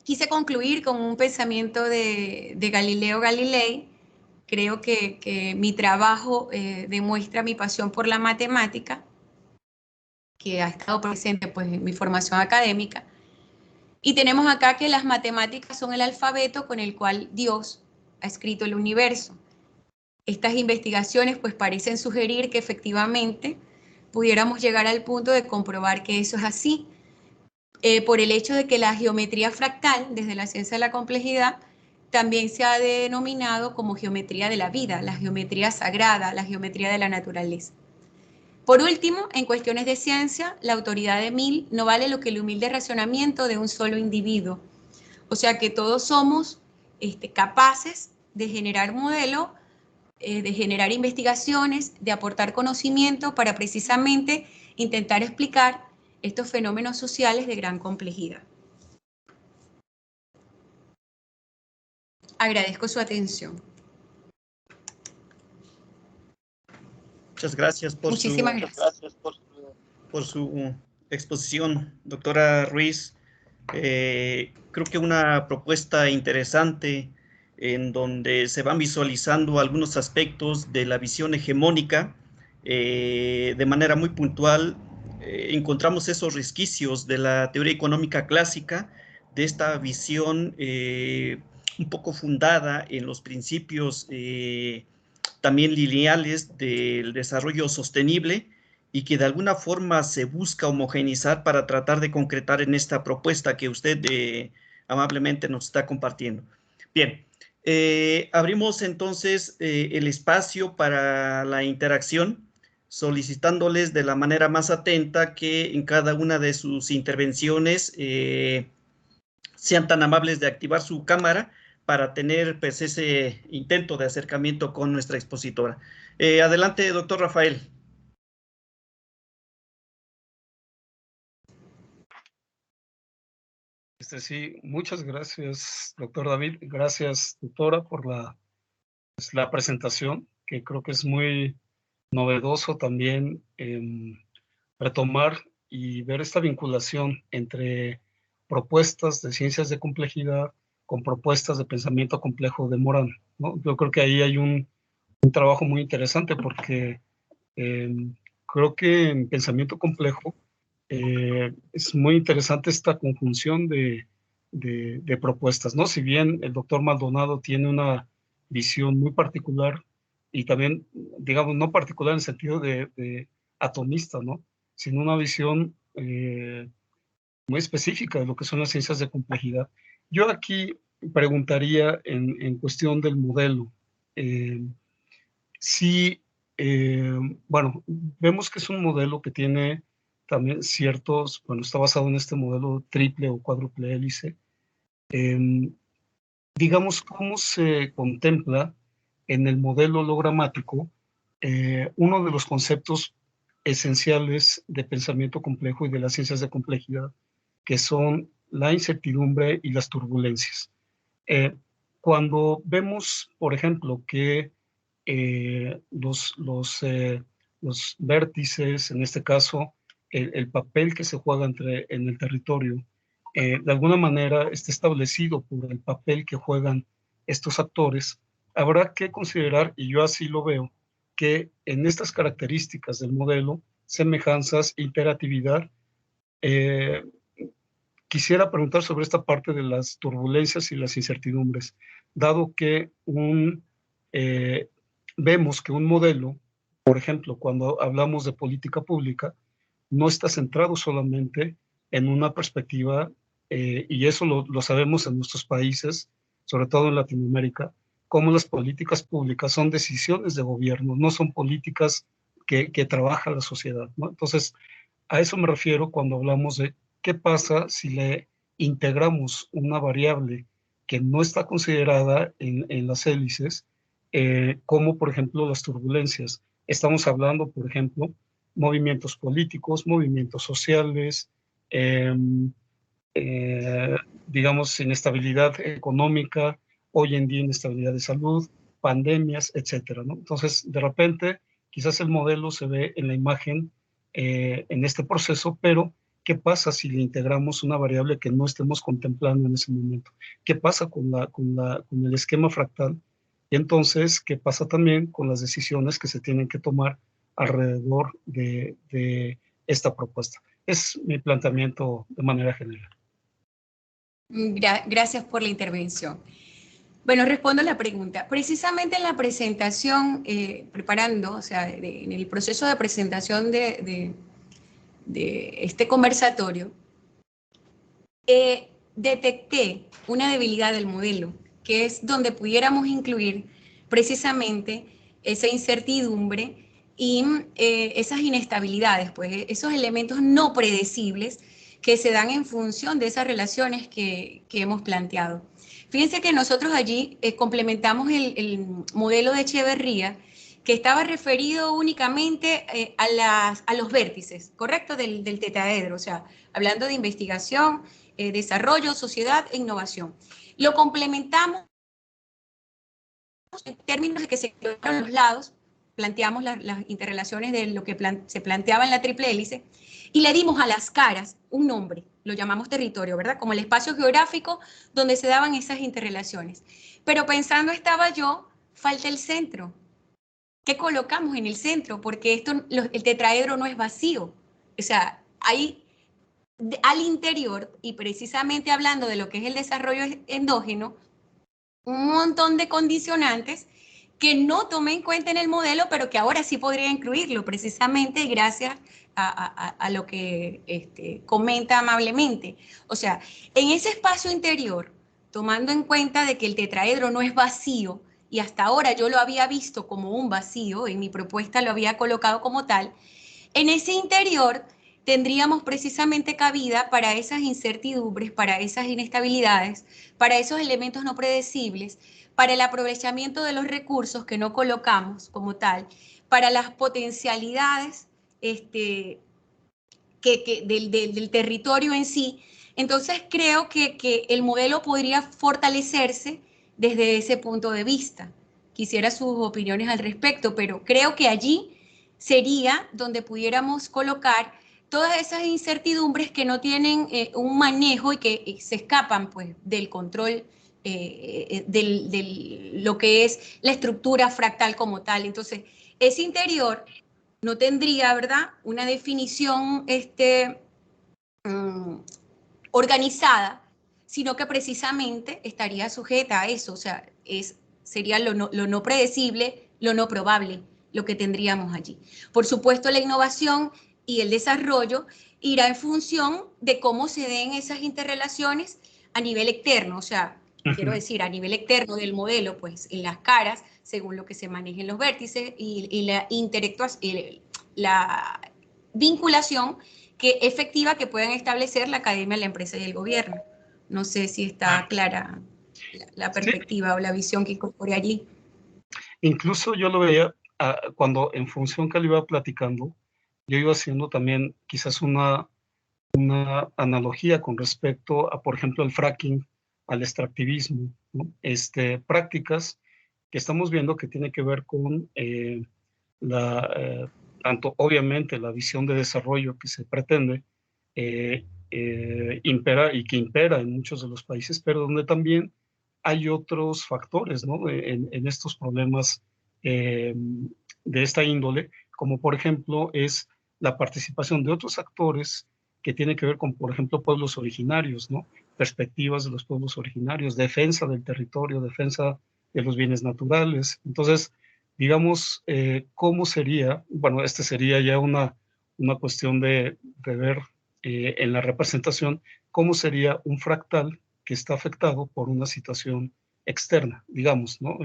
quise concluir con un pensamiento de Galileo Galilei. Creo que mi trabajo demuestra mi pasión por la matemática, que ha estado presente pues, en mi formación académica. Y tenemos acá que las matemáticas son el alfabeto con el cual Dios ha escrito el universo. Estas investigaciones pues parecen sugerir que efectivamente pudiéramos llegar al punto de comprobar que eso es así, por el hecho de que la geometría fractal, desde la ciencia de la complejidad, también se ha denominado como geometría de la vida, la geometría sagrada, la geometría de la naturaleza. Por último, en cuestiones de ciencia, la autoridad de Mill no vale lo que el humilde razonamiento de un solo individuo. O sea que todos somos capaces de generar modelos, de generar investigaciones, de aportar conocimiento para precisamente intentar explicar estos fenómenos sociales de gran complejidad. Agradezco su atención. Muchas gracias por su exposición, doctora Ruiz. Creo que una propuesta interesante en donde se van visualizando algunos aspectos de la visión hegemónica de manera muy puntual. Encontramos esos resquicios de la teoría económica clásica, de esta visión un poco fundada en los principios también lineales del desarrollo sostenible, y que de alguna forma se busca homogeneizar para tratar de concretar en esta propuesta que usted amablemente nos está compartiendo. Bien, abrimos entonces el espacio para la interacción, solicitándoles de la manera más atenta que en cada una de sus intervenciones sean tan amables de activar su cámara para tener pues, ese intento de acercamiento con nuestra expositora. Adelante, doctor Rafael. Sí, muchas gracias, doctor David. Gracias, doctora, por la presentación, que creo que es muy novedoso también retomar y ver esta vinculación entre propuestas de ciencias de complejidad con propuestas de pensamiento complejo de Morán, ¿no? Yo creo que ahí hay un trabajo muy interesante porque creo que en pensamiento complejo es muy interesante esta conjunción de propuestas, ¿no? Si bien el doctor Maldonado tiene una visión muy particular y también, digamos, no particular en el sentido de atomista, ¿no? Sino una visión muy específica de lo que son las ciencias de complejidad. Yo aquí preguntaría en cuestión del modelo, si, bueno, vemos que es un modelo que tiene también ciertos, bueno, está basado en este modelo triple o cuádruple hélice. Digamos, ¿cómo se contempla en el modelo hologramático uno de los conceptos esenciales de pensamiento complejo y de las ciencias de complejidad, que son la incertidumbre y las turbulencias? Cuando vemos, por ejemplo, que los vértices, en este caso, el papel que se juega en el territorio, de alguna manera está establecido por el papel que juegan estos actores, habrá que considerar, y yo así lo veo, que en estas características del modelo, semejanzas, interactividad, quisiera preguntar sobre esta parte de las turbulencias y las incertidumbres, dado que vemos que un modelo, por ejemplo, cuando hablamos de política pública, no está centrado solamente en una perspectiva, y eso lo sabemos en nuestros países, sobre todo en Latinoamérica, como las políticas públicas son decisiones de gobierno, no son políticas que trabaja la sociedad, ¿no? Entonces, a eso me refiero cuando hablamos de qué pasa si le integramos una variable que no está considerada en las hélices, como por ejemplo las turbulencias. Estamos hablando, por ejemplo, movimientos políticos, movimientos sociales, digamos, inestabilidad económica, hoy en día inestabilidad de salud, pandemias, etcétera, ¿no? Entonces, de repente, quizás el modelo se ve en la imagen en este proceso, pero ¿qué pasa si le integramos una variable que no estemos contemplando en ese momento? ¿Qué pasa con el esquema fractal? Y entonces, ¿qué pasa también con las decisiones que se tienen que tomar alrededor de esta propuesta? Es mi planteamiento de manera general. Gracias por la intervención. Bueno, respondo a la pregunta. Precisamente en la presentación, preparando, o sea, en el proceso de presentación de este conversatorio, detecté una debilidad del modelo, que es donde pudiéramos incluir precisamente esa incertidumbre y esas inestabilidades, pues esos elementos no predecibles que se dan en función de esas relaciones que hemos planteado. Fíjense que nosotros allí complementamos el modelo de Echeverría, que estaba referido únicamente a los vértices, ¿correcto? Del tetraedro, o sea, hablando de investigación, desarrollo, sociedad e innovación. Lo complementamos en términos de que se colocaron los lados, planteamos las interrelaciones de lo que se planteaba en la triple hélice, y le dimos a las caras un nombre, lo llamamos territorio, ¿verdad? Como el espacio geográfico donde se daban esas interrelaciones. Pero pensando estaba yo, falta el centro. ¿Qué colocamos en el centro? Porque el tetraedro no es vacío. O sea, hay al interior, y precisamente hablando de lo que es el desarrollo endógeno, un montón de condicionantes que no tomé en cuenta en el modelo, pero que ahora sí podría incluirlo, precisamente gracias a lo que comenta amablemente. O sea, en ese espacio interior, tomando en cuenta de que el tetraedro no es vacío, y hasta ahora yo lo había visto como un vacío, en mi propuesta lo había colocado como tal, en ese interior tendríamos precisamente cabida para esas incertidumbres, para esas inestabilidades, para esos elementos no predecibles, para el aprovechamiento de los recursos que no colocamos como tal, para las potencialidades del territorio en sí. Entonces creo que el modelo podría fortalecerse desde ese punto de vista. Quisiera sus opiniones al respecto, pero creo que allí sería donde pudiéramos colocar todas esas incertidumbres que no tienen un manejo y que se escapan pues, del control de lo que es la estructura fractal como tal. Entonces, ese interior no tendría, ¿verdad?, una definición organizada, sino que precisamente estaría sujeta a eso, o sea, sería lo no predecible, lo no probable, lo que tendríamos allí. Por supuesto, la innovación y el desarrollo irá en función de cómo se den esas interrelaciones a nivel externo, o sea, quiero decir, a nivel externo del modelo, pues en las caras, según lo que se manejen los vértices y la vinculación efectiva que puedan establecer la academia, la empresa y el gobierno. No sé si está clara la perspectiva o la visión que incorpore allí. Incluso yo lo veía cuando en función que lo iba platicando, yo iba haciendo también quizás una analogía con respecto a, por ejemplo, al fracking, al extractivismo, ¿no? Prácticas que estamos viendo que tiene que ver con tanto obviamente la visión de desarrollo que se pretende impera y que impera en muchos de los países, pero donde también hay otros factores, ¿no?, en estos problemas de esta índole, como por ejemplo es la participación de otros actores que tiene que ver con, por ejemplo, pueblos originarios, ¿no?, perspectivas de los pueblos originarios, defensa del territorio, defensa de los bienes naturales. Entonces, digamos, cómo sería, bueno, sería ya una cuestión de ver en la representación cómo sería un fractal que está afectado por una situación externa, digamos, ¿no?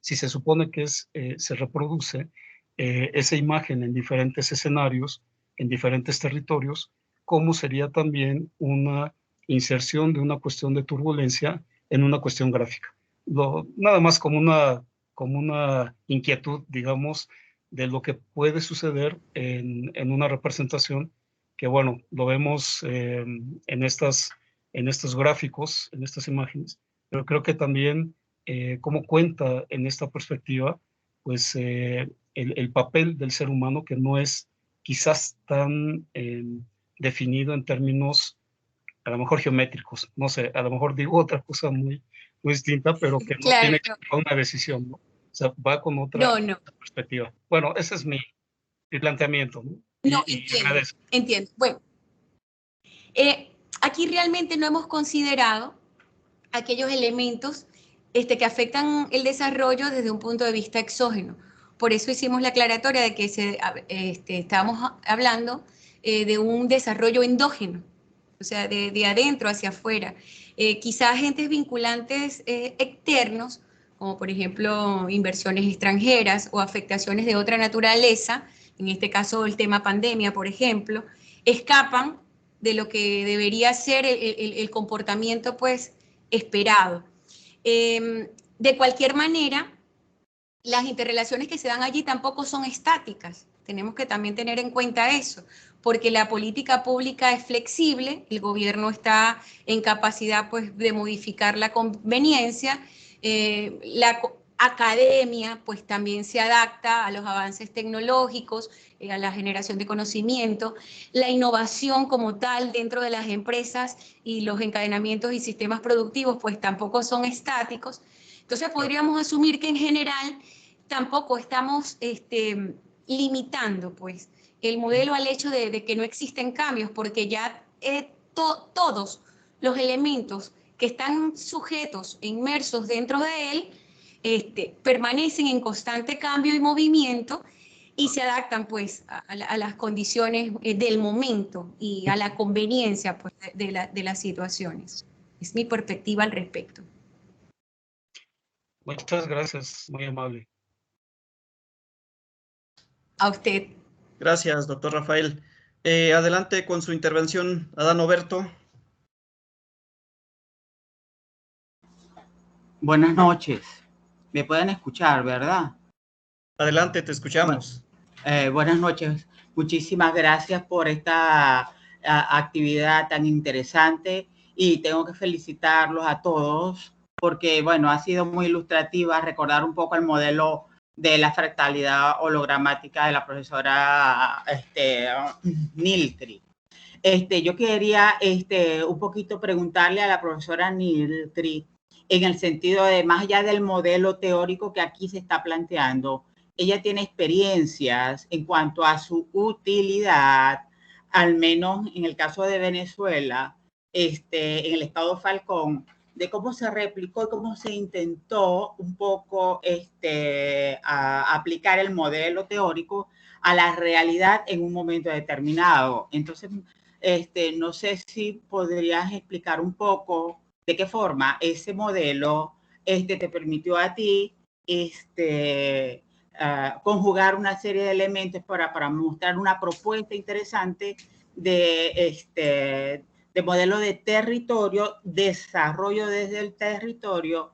Si se supone que se reproduce esa imagen en diferentes escenarios, en diferentes territorios, ¿cómo sería también una inserción de una cuestión de turbulencia en una cuestión gráfica? Nada más como una inquietud, digamos, de lo que puede suceder en una representación que, bueno, lo vemos en estos gráficos, en estas imágenes, pero creo que también cómo cuenta en esta perspectiva, pues el papel del ser humano, que no es quizás tan definido en términos a lo mejor geométricos, no sé, a lo mejor digo otra cosa muy distinta, pero que no Claro, tiene que ver con una decisión, ¿no? O sea, va con otra perspectiva. Bueno, ese es mi planteamiento, ¿no? No, Y entiendo, agradezco. entiendo. Bueno, aquí realmente no hemos considerado aquellos elementos que afectan el desarrollo desde un punto de vista exógeno. Por eso hicimos la aclaratoria de que estábamos hablando de un desarrollo endógeno. o sea, de adentro hacia afuera. Quizás agentes vinculantes externos, como por ejemplo inversiones extranjeras o afectaciones de otra naturaleza, en este caso el tema pandemia, por ejemplo, escapan de lo que debería ser el comportamiento pues esperado. De cualquier manera, las interrelaciones que se dan allí tampoco son estáticas. Tenemos que también tener en cuenta eso, porque la política pública es flexible, el gobierno está en capacidad pues, de modificar la conveniencia, la academia pues también se adapta a los avances tecnológicos, a la generación de conocimiento, la innovación como tal dentro de las empresas y los encadenamientos y sistemas productivos pues tampoco son estáticos. Entonces podríamos asumir que en general tampoco estamos limitando pues el modelo al hecho de que no existen cambios, porque ya todos los elementos que están sujetos, inmersos dentro de él, permanecen en constante cambio y movimiento y se adaptan pues a las condiciones del momento y a la conveniencia pues, de las situaciones. Es mi perspectiva al respecto. Muchas gracias, muy amable. A usted. Gracias, doctor Rafael. Adelante con su intervención, Adán Oberto. Buenas noches. Me pueden escuchar, ¿verdad? Adelante, te escuchamos. Buenas noches. Muchísimas gracias por esta actividad tan interesante y tengo que felicitarlos a todos porque, bueno, ha sido muy ilustrativa recordar un poco el modelo de la fractalidad hologramática de la profesora Nilkri. Yo quería un poquito preguntarle a la profesora Nilkri en el sentido de, más allá del modelo teórico que aquí se está planteando, ella tiene experiencias en cuanto a su utilidad, al menos en el caso de Venezuela, en el estado Falcón, de cómo se replicó y cómo se intentó un poco aplicar el modelo teórico a la realidad en un momento determinado. Entonces, no sé si podrías explicar un poco de qué forma ese modelo te permitió a ti conjugar una serie de elementos para mostrar una propuesta interesante de modelo de territorio, desarrollo desde el territorio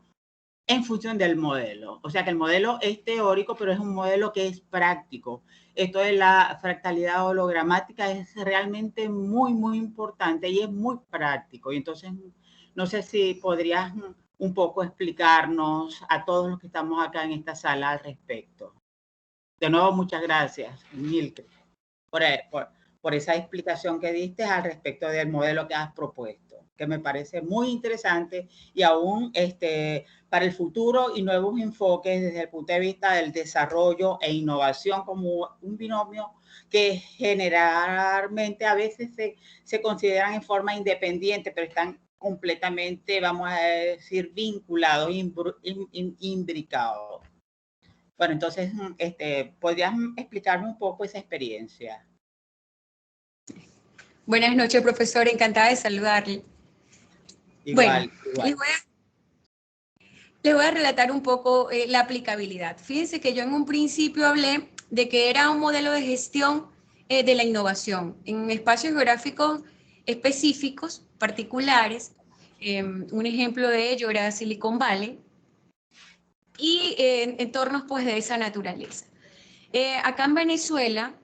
en función del modelo. O sea que el modelo es teórico, pero es un modelo que es práctico. Esto de la fractalidad hologramática es realmente muy, muy importante y es muy práctico. Y entonces, no sé si podrías un poco explicarnos a todos los que estamos acá en esta sala al respecto. De nuevo, muchas gracias, Nilkri, por esa explicación que diste al respecto del modelo que has propuesto, que me parece muy interesante y aún para el futuro y nuevos enfoques desde el punto de vista del desarrollo e innovación como un binomio que generalmente a veces se consideran en forma independiente, pero están completamente, vamos a decir, vinculados, imbricados. Bueno, entonces, ¿podrías explicarme un poco esa experiencia? Buenas noches, profesor. Encantada de saludarle. Igual, bueno, igual. Les voy a relatar un poco la aplicabilidad. Fíjense que yo en un principio hablé de que era un modelo de gestión de la innovación en espacios geográficos específicos, particulares. Un ejemplo de ello era Silicon Valley y entornos pues de esa naturaleza. Acá en Venezuela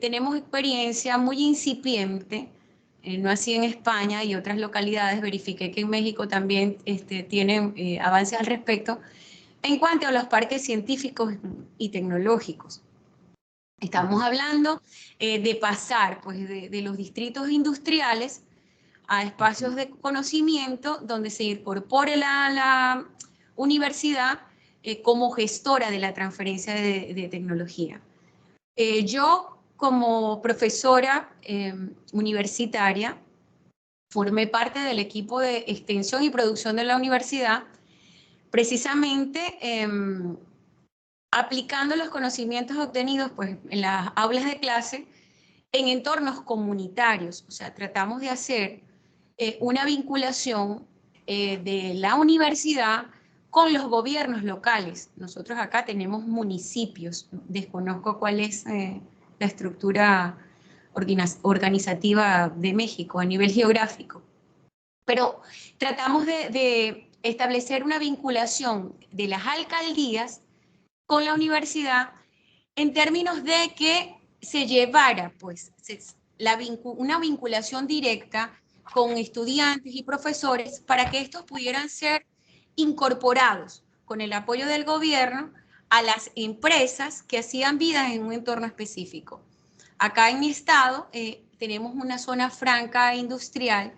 tenemos experiencia muy incipiente, no así en España y otras localidades, verifiqué que en México también tienen avances al respecto, en cuanto a los parques científicos y tecnológicos. Estamos hablando de pasar pues, de los distritos industriales a espacios de conocimiento donde se incorpore la universidad como gestora de la transferencia de tecnología. Yo, como profesora universitaria, formé parte del equipo de extensión y producción de la universidad, precisamente aplicando los conocimientos obtenidos pues, en las aulas de clase en entornos comunitarios. O sea, tratamos de hacer una vinculación de la universidad con los gobiernos locales. Nosotros acá tenemos municipios, desconozco cuál es la estructura organizativa de México a nivel geográfico, pero tratamos de establecer una vinculación de las alcaldías con la universidad en términos de que se llevara pues, una vinculación directa con estudiantes y profesores para que estos pudieran ser incorporados con el apoyo del gobierno a las empresas que hacían vida en un entorno específico. Acá en mi estado tenemos una zona franca industrial.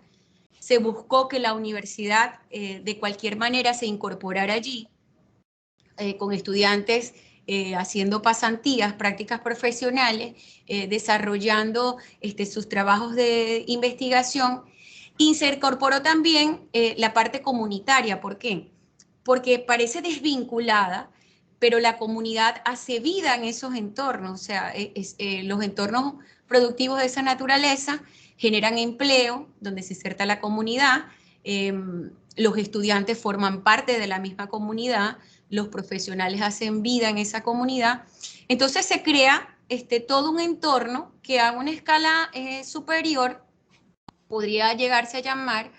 Se buscó que la universidad de cualquier manera se incorporara allí con estudiantes haciendo pasantías, prácticas profesionales, desarrollando sus trabajos de investigación, y se incorporó también la parte comunitaria. ¿Por qué? Porque parece desvinculada, pero la comunidad hace vida en esos entornos, o sea, los entornos productivos de esa naturaleza generan empleo, donde se inserta la comunidad, los estudiantes forman parte de la misma comunidad, los profesionales hacen vida en esa comunidad. Entonces se crea todo un entorno que a una escala superior podría llegarse a llamar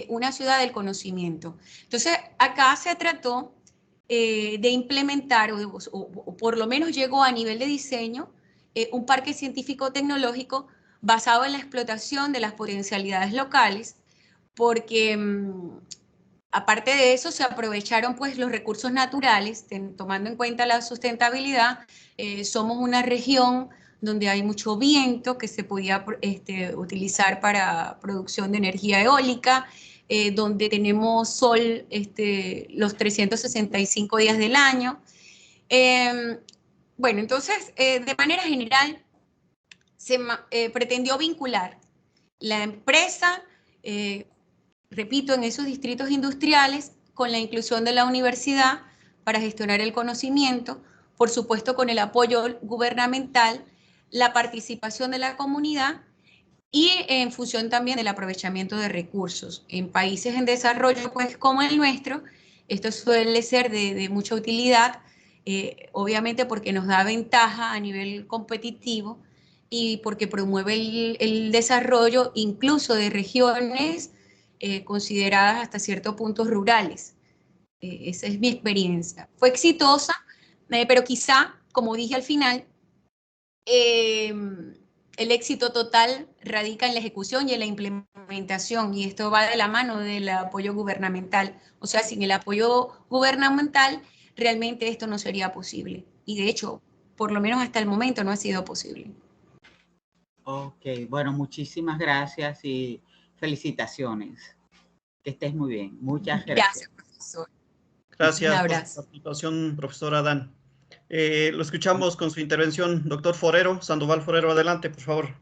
una ciudad del conocimiento. Entonces acá se trató de implementar, o por lo menos llegó a nivel de diseño, un parque científico-tecnológico basado en la explotación de las potencialidades locales, porque aparte de eso se aprovecharon pues los recursos naturales, tomando en cuenta la sustentabilidad. Somos una región donde hay mucho viento que se podía utilizar para producción de energía eólica, donde tenemos sol los 365 días del año. Bueno, entonces, de manera general, se pretendió vincular la empresa, repito, en esos distritos industriales, con la inclusión de la universidad para gestionar el conocimiento, por supuesto con el apoyo gubernamental, la participación de la comunidad y en función también del aprovechamiento de recursos. En países en desarrollo, pues como el nuestro, esto suele ser de mucha utilidad, obviamente porque nos da ventaja a nivel competitivo y porque promueve el desarrollo incluso de regiones consideradas hasta ciertos puntos rurales. Esa es mi experiencia. Fue exitosa, pero quizá, como dije al final, el éxito total radica en la ejecución y en la implementación, y esto va de la mano del apoyo gubernamental. O sea, sin el apoyo gubernamental, realmente esto no sería posible. Y de hecho, por lo menos hasta el momento no ha sido posible. Ok, bueno, muchísimas gracias y felicitaciones. Que estés muy bien. Muchas gracias. Gracias, profesor. Gracias Un por abrazo. su participación, profesor Adán. Lo escuchamos con su intervención, doctor Forero, Sandoval Forero, adelante, por favor.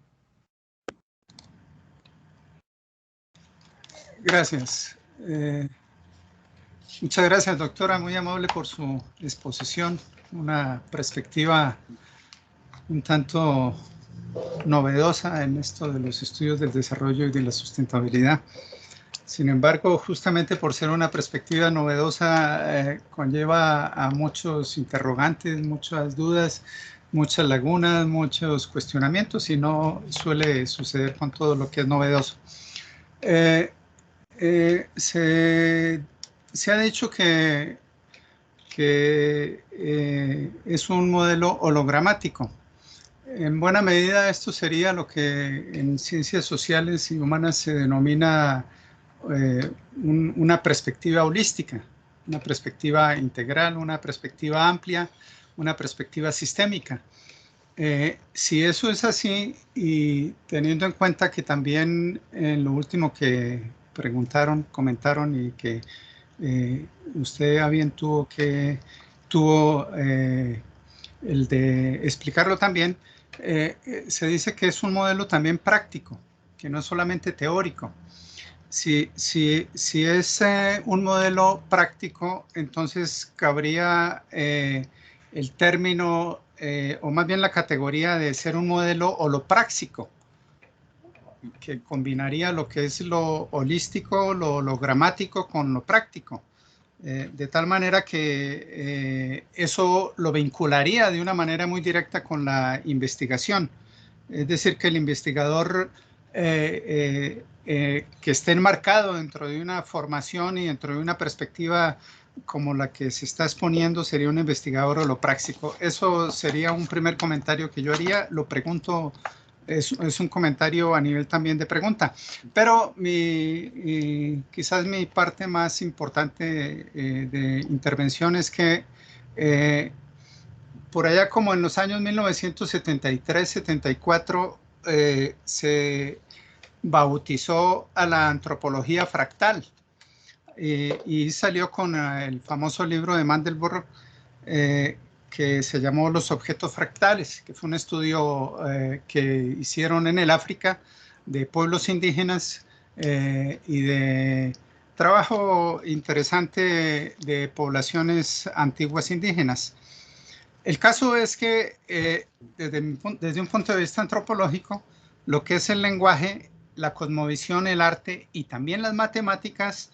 Gracias. Muchas gracias, doctora, muy amable por su exposición, una perspectiva un tanto novedosa en esto de los estudios del desarrollo y de la sustentabilidad. Sin embargo, justamente por ser una perspectiva novedosa, conlleva a muchos interrogantes, muchas dudas, muchas lagunas, muchos cuestionamientos, y no suele suceder con todo lo que es novedoso. Se ha dicho que es un modelo hologramático. En buena medida esto sería lo que en ciencias sociales y humanas se denomina una perspectiva holística, una perspectiva integral, una perspectiva amplia, una perspectiva sistémica. Si eso es así, y teniendo en cuenta que también en lo último que preguntaron, comentaron, y que usted a bien tuvo el de explicarlo también, se dice que es un modelo también práctico, que no es solamente teórico. Si es un modelo práctico, entonces cabría el término, o más bien la categoría de ser un modelo holopráxico. que combinaría lo que es lo holístico, lo gramático con lo práctico. De tal manera que eso lo vincularía de una manera muy directa con la investigación. Es decir, que el investigador que esté enmarcado dentro de una formación y dentro de una perspectiva como la que se está exponiendo sería un investigador holopráctico. Eso sería un primer comentario que yo haría. Lo pregunto, es un comentario a nivel también de pregunta. Pero quizás mi parte más importante de intervención es que por allá como en los años 1973-74 se bautizó a la antropología fractal y salió con el famoso libro de Mandelbrot que se llamó Los objetos fractales, que fue un estudio que hicieron en el África de pueblos indígenas y de trabajo interesante de poblaciones antiguas indígenas. El caso es que desde un punto de vista antropológico, lo que es el lenguaje, la cosmovisión, el arte y también las matemáticas,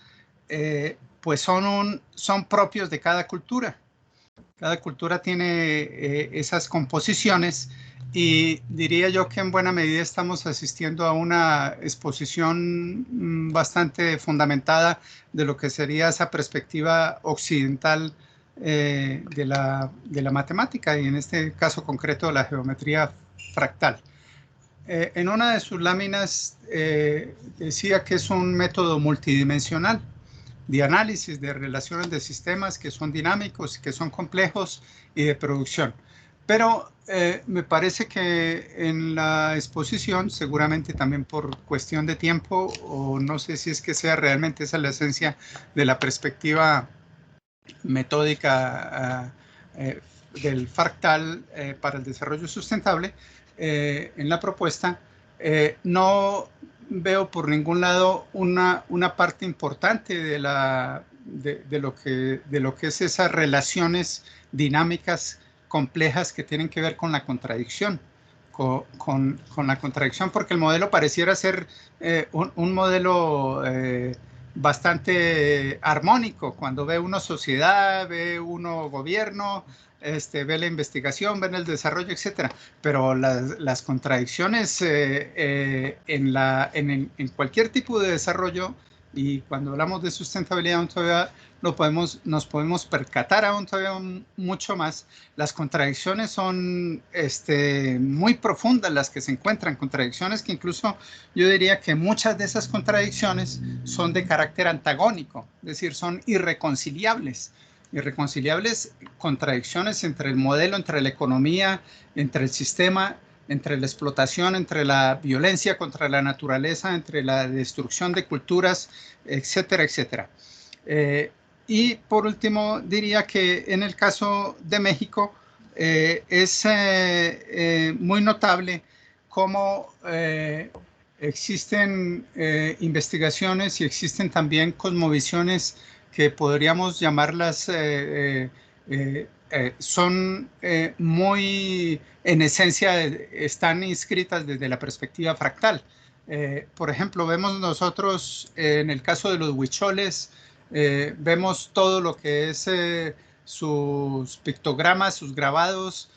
pues son propios de cada cultura. Cada cultura tiene esas composiciones y diría yo que en buena medida estamos asistiendo a una exposición bastante fundamentada de lo que sería esa perspectiva occidental de la matemática y en este caso concreto de la geometría fractal. En una de sus láminas decía que es un método multidimensional de análisis de relaciones de sistemas que son dinámicos, que son complejos y de producción. Pero me parece que en la exposición, seguramente también por cuestión de tiempo, o no sé si es que sea realmente esa la esencia de la perspectiva metódica del fractal para el desarrollo sustentable, en la propuesta, no veo por ningún lado una parte importante de lo que es esas relaciones dinámicas complejas que tienen que ver con la contradicción, con la contradicción, porque el modelo pareciera ser un modelo bastante armónico. Cuando ve uno sociedad, ve uno gobierno, ve la investigación, ve el desarrollo, etcétera. Pero las contradicciones en cualquier tipo de desarrollo, y cuando hablamos de sustentabilidad aún todavía nos podemos percatar aún todavía mucho más. Las contradicciones son muy profundas las que se encuentran, contradicciones que incluso yo diría que muchas de esas contradicciones son de carácter antagónico, es decir, son irreconciliables contradicciones entre el modelo, entre la economía, entre el sistema, entre la explotación, entre la violencia contra la naturaleza, entre la destrucción de culturas, etcétera, etcétera. Y por último, diría que en el caso de México es muy notable cómo existen investigaciones y existen también cosmovisiones que podríamos llamarlas, son muy, en esencia, están inscritas desde la perspectiva fractal. Por ejemplo, vemos nosotros, en el caso de los huicholes, vemos todo lo que es sus pictogramas, sus grabados,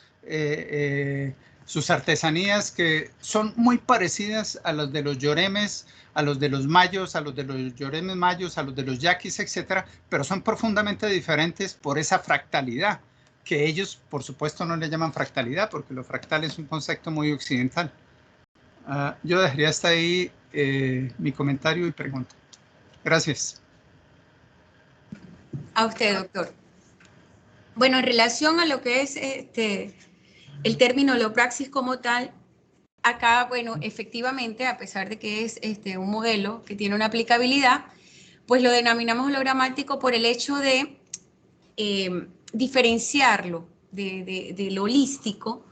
sus artesanías, que son muy parecidas a los de los yoremes, a los de los mayos, a los de los yoremes mayos, a los de los yaquis, etcétera, pero son profundamente diferentes por esa fractalidad, que ellos, por supuesto, no le llaman fractalidad, porque lo fractal es un concepto muy occidental. Yo dejaría hasta ahí mi comentario y pregunta. Gracias. A usted, doctor. Bueno, en relación a lo que es el término holopraxis como tal, acá, bueno, efectivamente, a pesar de que es un modelo que tiene una aplicabilidad, pues lo denominamos hologramático por el hecho de diferenciarlo de lo holístico,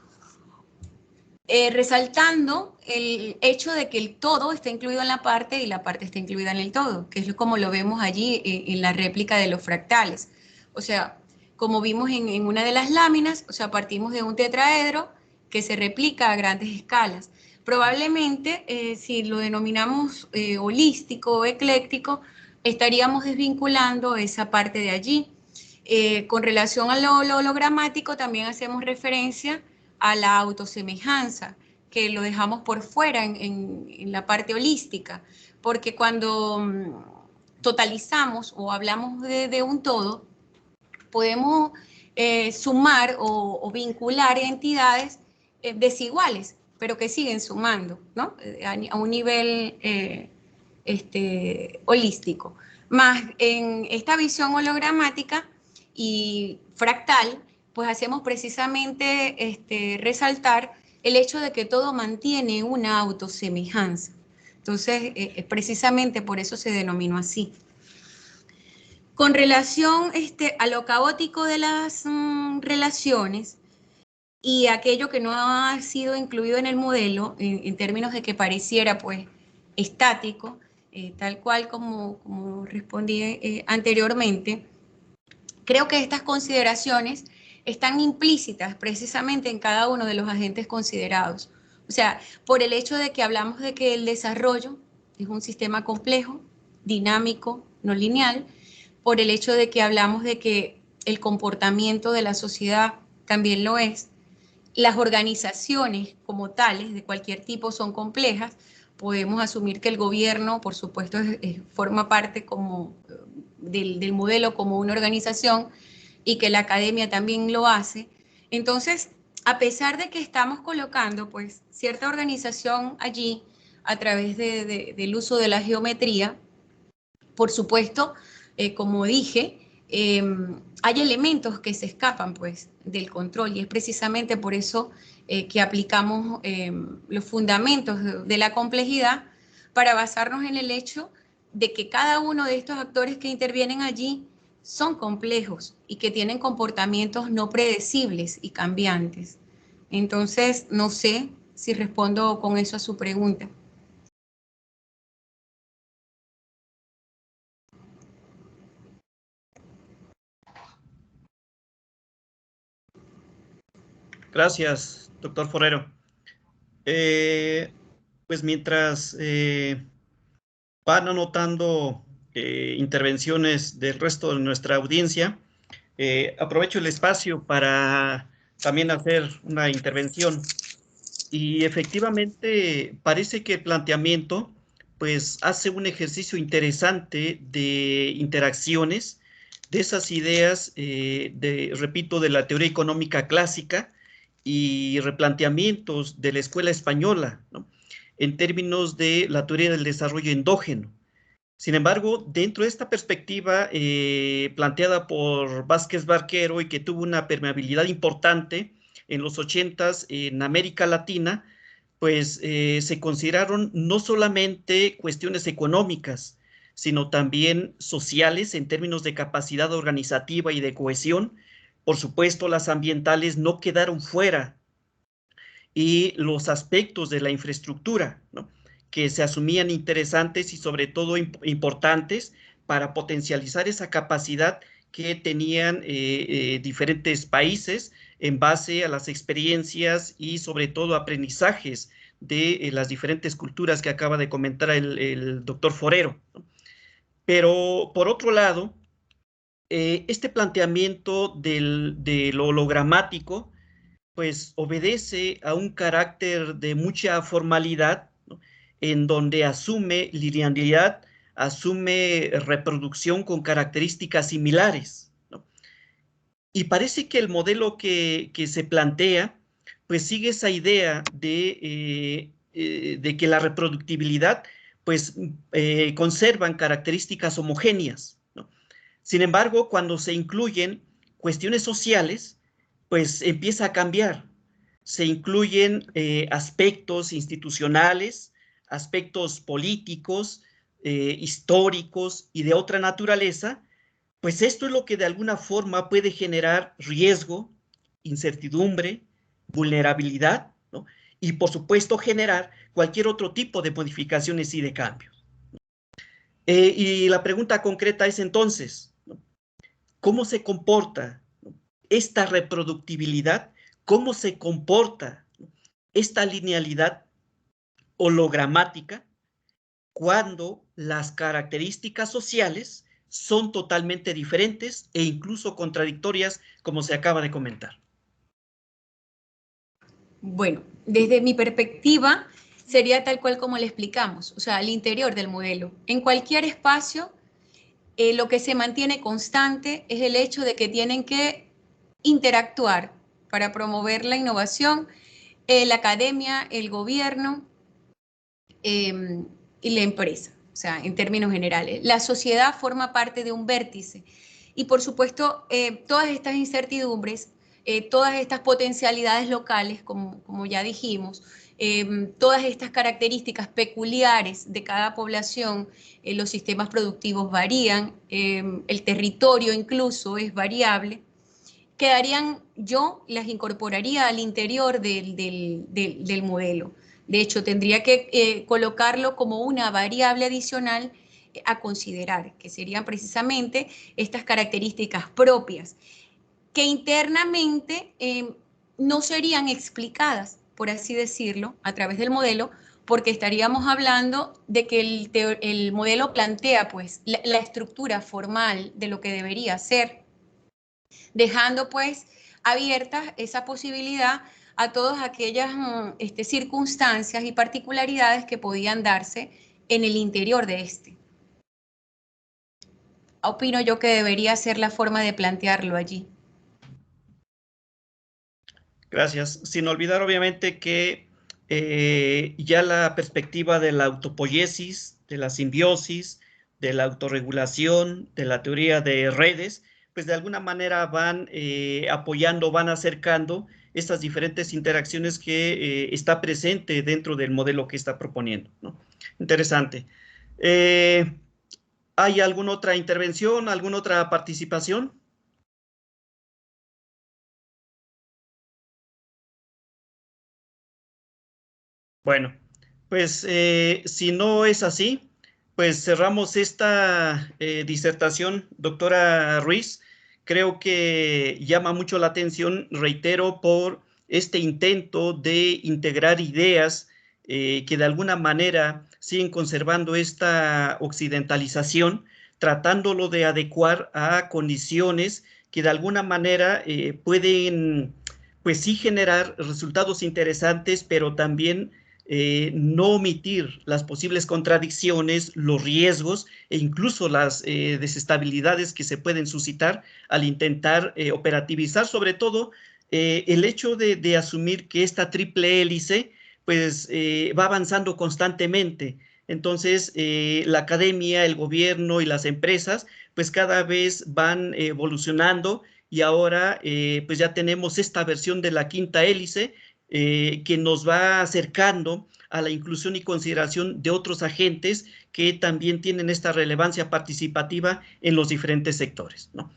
resaltando el hecho de que el todo está incluido en la parte y la parte está incluida en el todo, que es como lo vemos allí en la réplica de los fractales. O sea, como vimos en una de las láminas, o sea, partimos de un tetraedro que se replica a grandes escalas. Probablemente, si lo denominamos holístico o ecléctico, estaríamos desvinculando esa parte de allí. Con relación a lo hologramático, también hacemos referencia a la autosemejanza, que lo dejamos por fuera en la parte holística, porque cuando totalizamos o hablamos de un todo, podemos sumar o vincular entidades desiguales, pero que siguen sumando, ¿no? A un nivel holístico. Más en esta visión hologramática y fractal, pues hacemos precisamente resaltar el hecho de que todo mantiene una autosemejanza. Entonces, precisamente por eso se denominó así. Con relación a lo caótico de las relaciones y aquello que no ha sido incluido en el modelo, en términos de que pareciera pues estático, tal cual como respondí anteriormente, creo que estas consideraciones están implícitas precisamente en cada uno de los agentes considerados. O sea, por el hecho de que hablamos de que el desarrollo es un sistema complejo, dinámico, no lineal, por el hecho de que hablamos de que el comportamiento de la sociedad también lo es. Las organizaciones como tales, de cualquier tipo, son complejas. Podemos asumir que el gobierno, por supuesto, forma parte como del modelo como una organización y que la academia también lo hace. Entonces, a pesar de que estamos colocando pues cierta organización allí a través del uso de la geometría, por supuesto, como dije, hay elementos que se escapan pues del control y es precisamente por eso que aplicamos los fundamentos de la complejidad para basarnos en el hecho de que cada uno de estos actores que intervienen allí son complejos y que tienen comportamientos no predecibles y cambiantes. Entonces, no sé si respondo con eso a su pregunta. Gracias, doctor Forero. Pues mientras van anotando intervenciones del resto de nuestra audiencia, aprovecho el espacio para también hacer una intervención. Y efectivamente parece que el planteamiento pues hace un ejercicio interesante de interacciones de esas ideas, repito, de la teoría económica clásica y replanteamientos de la escuela española, ¿no?, en términos de la teoría del desarrollo endógeno. Sin embargo, dentro de esta perspectiva planteada por Vázquez Barquero y que tuvo una permeabilidad importante en los 80s en América Latina, pues se consideraron no solamente cuestiones económicas, sino también sociales en términos de capacidad organizativa y de cohesión. Por supuesto, las ambientales no quedaron fuera y los aspectos de la infraestructura, ¿no?, que se asumían interesantes y sobre todo importantes para potencializar esa capacidad que tenían diferentes países en base a las experiencias y sobre todo aprendizajes de las diferentes culturas que acaba de comentar el doctor Forero, ¿no? Pero por otro lado, este planteamiento de lo hologramático pues obedece a un carácter de mucha formalidad, ¿no?, en donde asume linealidad, asume reproducción con características similares, ¿no? Y parece que el modelo que se plantea, pues sigue esa idea de que la reproductibilidad, pues conservan características homogéneas, ¿no? Sin embargo, cuando se incluyen cuestiones sociales, pues empieza a cambiar. Se incluyen aspectos institucionales, aspectos políticos, históricos y de otra naturaleza, pues esto es lo que de alguna forma puede generar riesgo, incertidumbre, vulnerabilidad, ¿no?, y por supuesto generar cualquier otro tipo de modificaciones y de cambios. Y la pregunta concreta es entonces, ¿no?, ¿cómo se comporta esta reproductibilidad? ¿Cómo se comporta esta linealidad hologramática cuando las características sociales son totalmente diferentes e incluso contradictorias, como se acaba de comentar? Bueno, desde mi perspectiva sería tal cual como le explicamos, o sea, al interior del modelo. En cualquier espacio, lo que se mantiene constante es el hecho de que tienen que interactuar para promover la innovación, la academia, el gobierno y la empresa, o sea, en términos generales. La sociedad forma parte de un vértice y, por supuesto, todas estas incertidumbres, todas estas potencialidades locales, como ya dijimos, todas estas características peculiares de cada población, los sistemas productivos varían, el territorio incluso es variable, yo las incorporaría al interior del modelo. De hecho, tendría que colocarlo como una variable adicional a considerar, que serían precisamente estas características propias, que internamente no serían explicadas, por así decirlo, a través del modelo, porque estaríamos hablando de que el modelo plantea pues la estructura formal de lo que debería ser, dejando pues abierta esa posibilidad a todas aquellas circunstancias y particularidades que podían darse en el interior de este. Opino yo que debería ser la forma de plantearlo allí. Gracias. Sin olvidar, obviamente, que ya la perspectiva de la autopoiesis, de la simbiosis, de la autorregulación, de la teoría de redes, pues de alguna manera van apoyando, van acercando estas diferentes interacciones que está presente dentro del modelo que está proponiendo, ¿no? Interesante. ¿Hay alguna otra intervención, alguna otra participación? Bueno, pues si no es así, pues cerramos esta disertación, doctora Ruiz. Creo que llama mucho la atención, reitero, por este intento de integrar ideas que de alguna manera siguen conservando esta occidentalización, tratándolo de adecuar a condiciones que de alguna manera pueden, pues sí, generar resultados interesantes, pero también no omitir las posibles contradicciones, los riesgos e incluso las desestabilidades que se pueden suscitar al intentar operativizar, sobre todo el hecho de asumir que esta triple hélice pues va avanzando constantemente. Entonces, la academia, el gobierno y las empresas pues cada vez van evolucionando y ahora pues ya tenemos esta versión de la quinta hélice que nos va acercando a la inclusión y consideración de otros agentes que también tienen esta relevancia participativa en los diferentes sectores, ¿no?